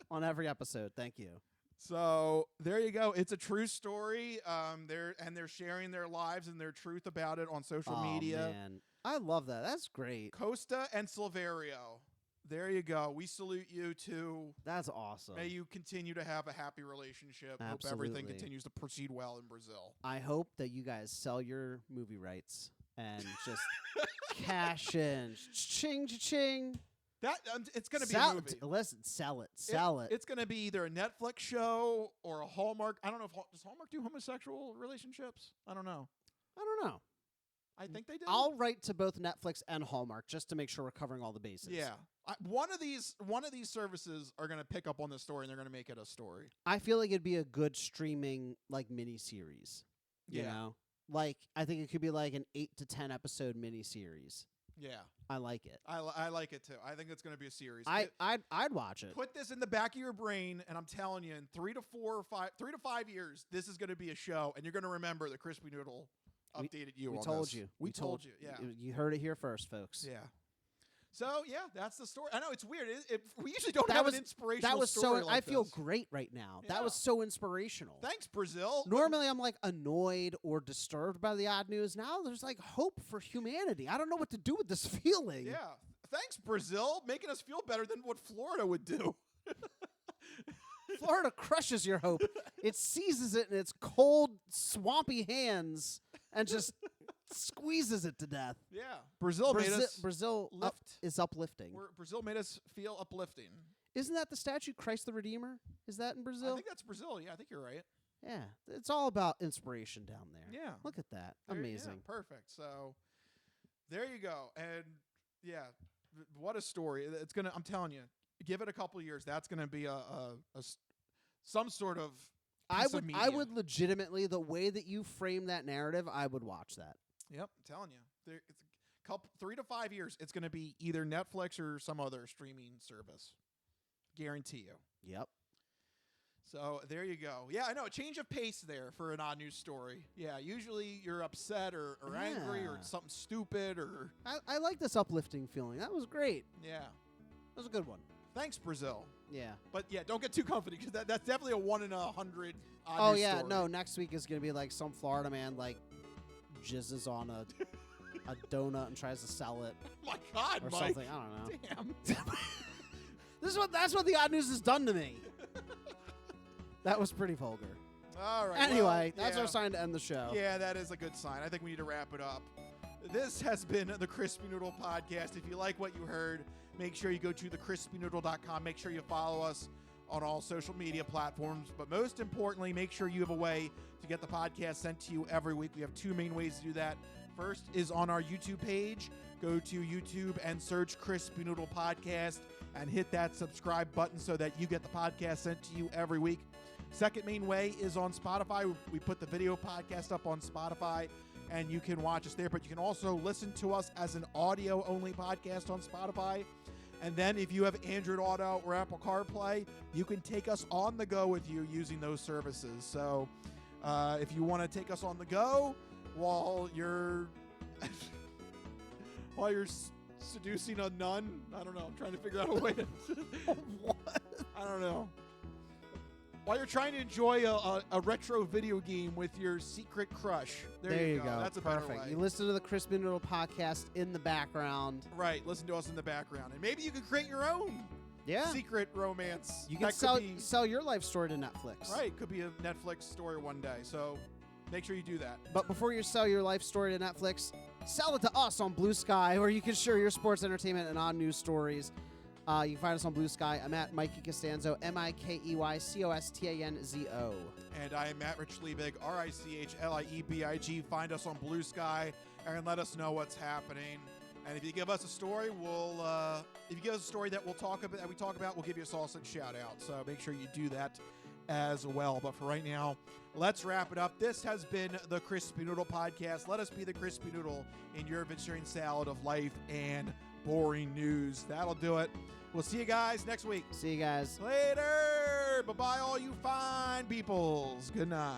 on every episode. Thank you. So there you go. It's a true story. They're sharing their lives and their truth about it on social media. Man. I love that. That's great. Costa and Silverio. There you go. We salute you too. That's awesome. May you continue to have a happy relationship. Absolutely. Hope everything continues to proceed well in Brazil. I hope that you guys sell your movie rights and just cash in. Ching, ching. That it's going to be a movie. Listen, sell it. It's going to be either a Netflix show or a Hallmark. I don't know does Hallmark do homosexual relationships? I don't know. I think they do. I'll write to both Netflix and Hallmark just to make sure we're covering all the bases. Yeah. One of these services are going to pick up on this story and they're going to make it a story. I feel like it'd be a good streaming like miniseries. You know? Like I think it could be like an 8 to 10 episode miniseries. Yeah. I like it. I like it too. I think it's going to be a series. I'd watch it. Put this in the back of your brain, and I'm telling you, in 3 to 5 years, this is going to be a show, and you're going to remember the Crispy Noodle updated you we on told this. you. We told you. Yeah. You heard it here first, folks. Yeah. So, yeah, that's the story. I know, it's weird. We usually don't have an inspirational That was story so. like I feel this. great right now. Yeah. That was so inspirational. Thanks, Brazil. Normally, I'm like annoyed or disturbed by the odd news. Now there's like hope for humanity. I don't know what to do with this feeling. Yeah. Thanks, Brazil, making us feel better than what Florida would do. Florida crushes your hope. It seizes it in its cold, swampy hands and just squeezes it to death. Yeah. Brazil made us Brazil is uplifting. Brazil made us feel uplifting. Isn't that the statue, Christ the Redeemer? Is that in Brazil? I think that's Brazil. Yeah, I think you're right. Yeah. It's all about inspiration down there. Yeah. Look at that. Yeah, Amazing. perfect. So there you go. And yeah, what a story. It's going to, I'm telling you, give it a couple years. That's going to be some sort of I media. would legitimately, the way that you frame that narrative, I would watch that. Yep, I'm telling you. It's a couple 3 to 5 years. It's going to be either Netflix or some other streaming service. Guarantee you. Yep. So there you go. Yeah, I know. A change of pace there for an odd news story. Yeah, usually you're upset or angry or something stupid or... I like this uplifting feeling. That was great. Yeah. That was a good one. Thanks, Brazil. Yeah. But yeah, don't get too comforted because that's definitely a 1 in 100 odd Oh, news yeah. story. No, next week is going to be like some Florida man like jizzes on a donut and tries to sell it. Oh my God, or Mike. something. I don't know. Damn. That's what the odd news has done to me. That was pretty vulgar. All right. Anyway, well, that's our sign to end the show. Yeah, that is a good sign. I think we need to wrap it up. This has been the Crispy Noodle Podcast. If you like what you heard, make sure you go to thecrispynoodle.com. Make sure you follow us on all social media platforms. But most importantly, make sure you have a way to get the podcast sent to you every week. We have 2 main ways to do that. First is on our YouTube page. Go to YouTube and search Crispy Noodle Podcast and hit that subscribe button so that you get the podcast sent to you every week. Second main way is on Spotify. We put the video podcast up on Spotify, and you can watch us there. But you can also listen to us as an audio-only podcast on Spotify. And then if you have Android Auto or Apple CarPlay, you can take us on the go with you using those services. So if you want to take us on the go while you're seducing a nun, I don't know. I'm trying to figure out a way to... What? I don't know. While you're trying to enjoy a retro video game with your secret crush. There you go. That's a Perfect. better way. You listen to the Crispy Noodle Podcast in the background. Right. Listen to us in the background. And maybe you can create your own secret romance. You can sell your life story to Netflix. Right. Could be a Netflix story one day. So make sure you do that. But before you sell your life story to Netflix, sell it to us on Blue Sky, where you can share your sports, entertainment, and odd news stories. You can find us on Blue Sky. I'm at Mikey Costanzo, MikeyCostanzo. And I am Matt Rich Liebig, RichLiebig. Find us on Blue Sky and let us know what's happening. And if you give us a story, if you give us a story that we talk about, we'll give you a sausage shout out. So make sure you do that as well. But for right now, let's wrap it up. This has been the Crispy Noodle Podcast. Let us be the Crispy Noodle in your vegetarian salad of life and boring news. That'll do it. We'll see you guys next week. See you guys later. Bye-bye, all you fine peoples. Good night.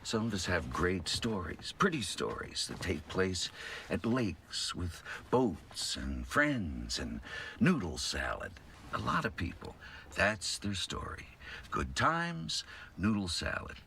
Some of us have great stories, pretty stories that take place at lakes with boats and friends and noodle salad. A lot of people, that's their story. Good times, noodle salad.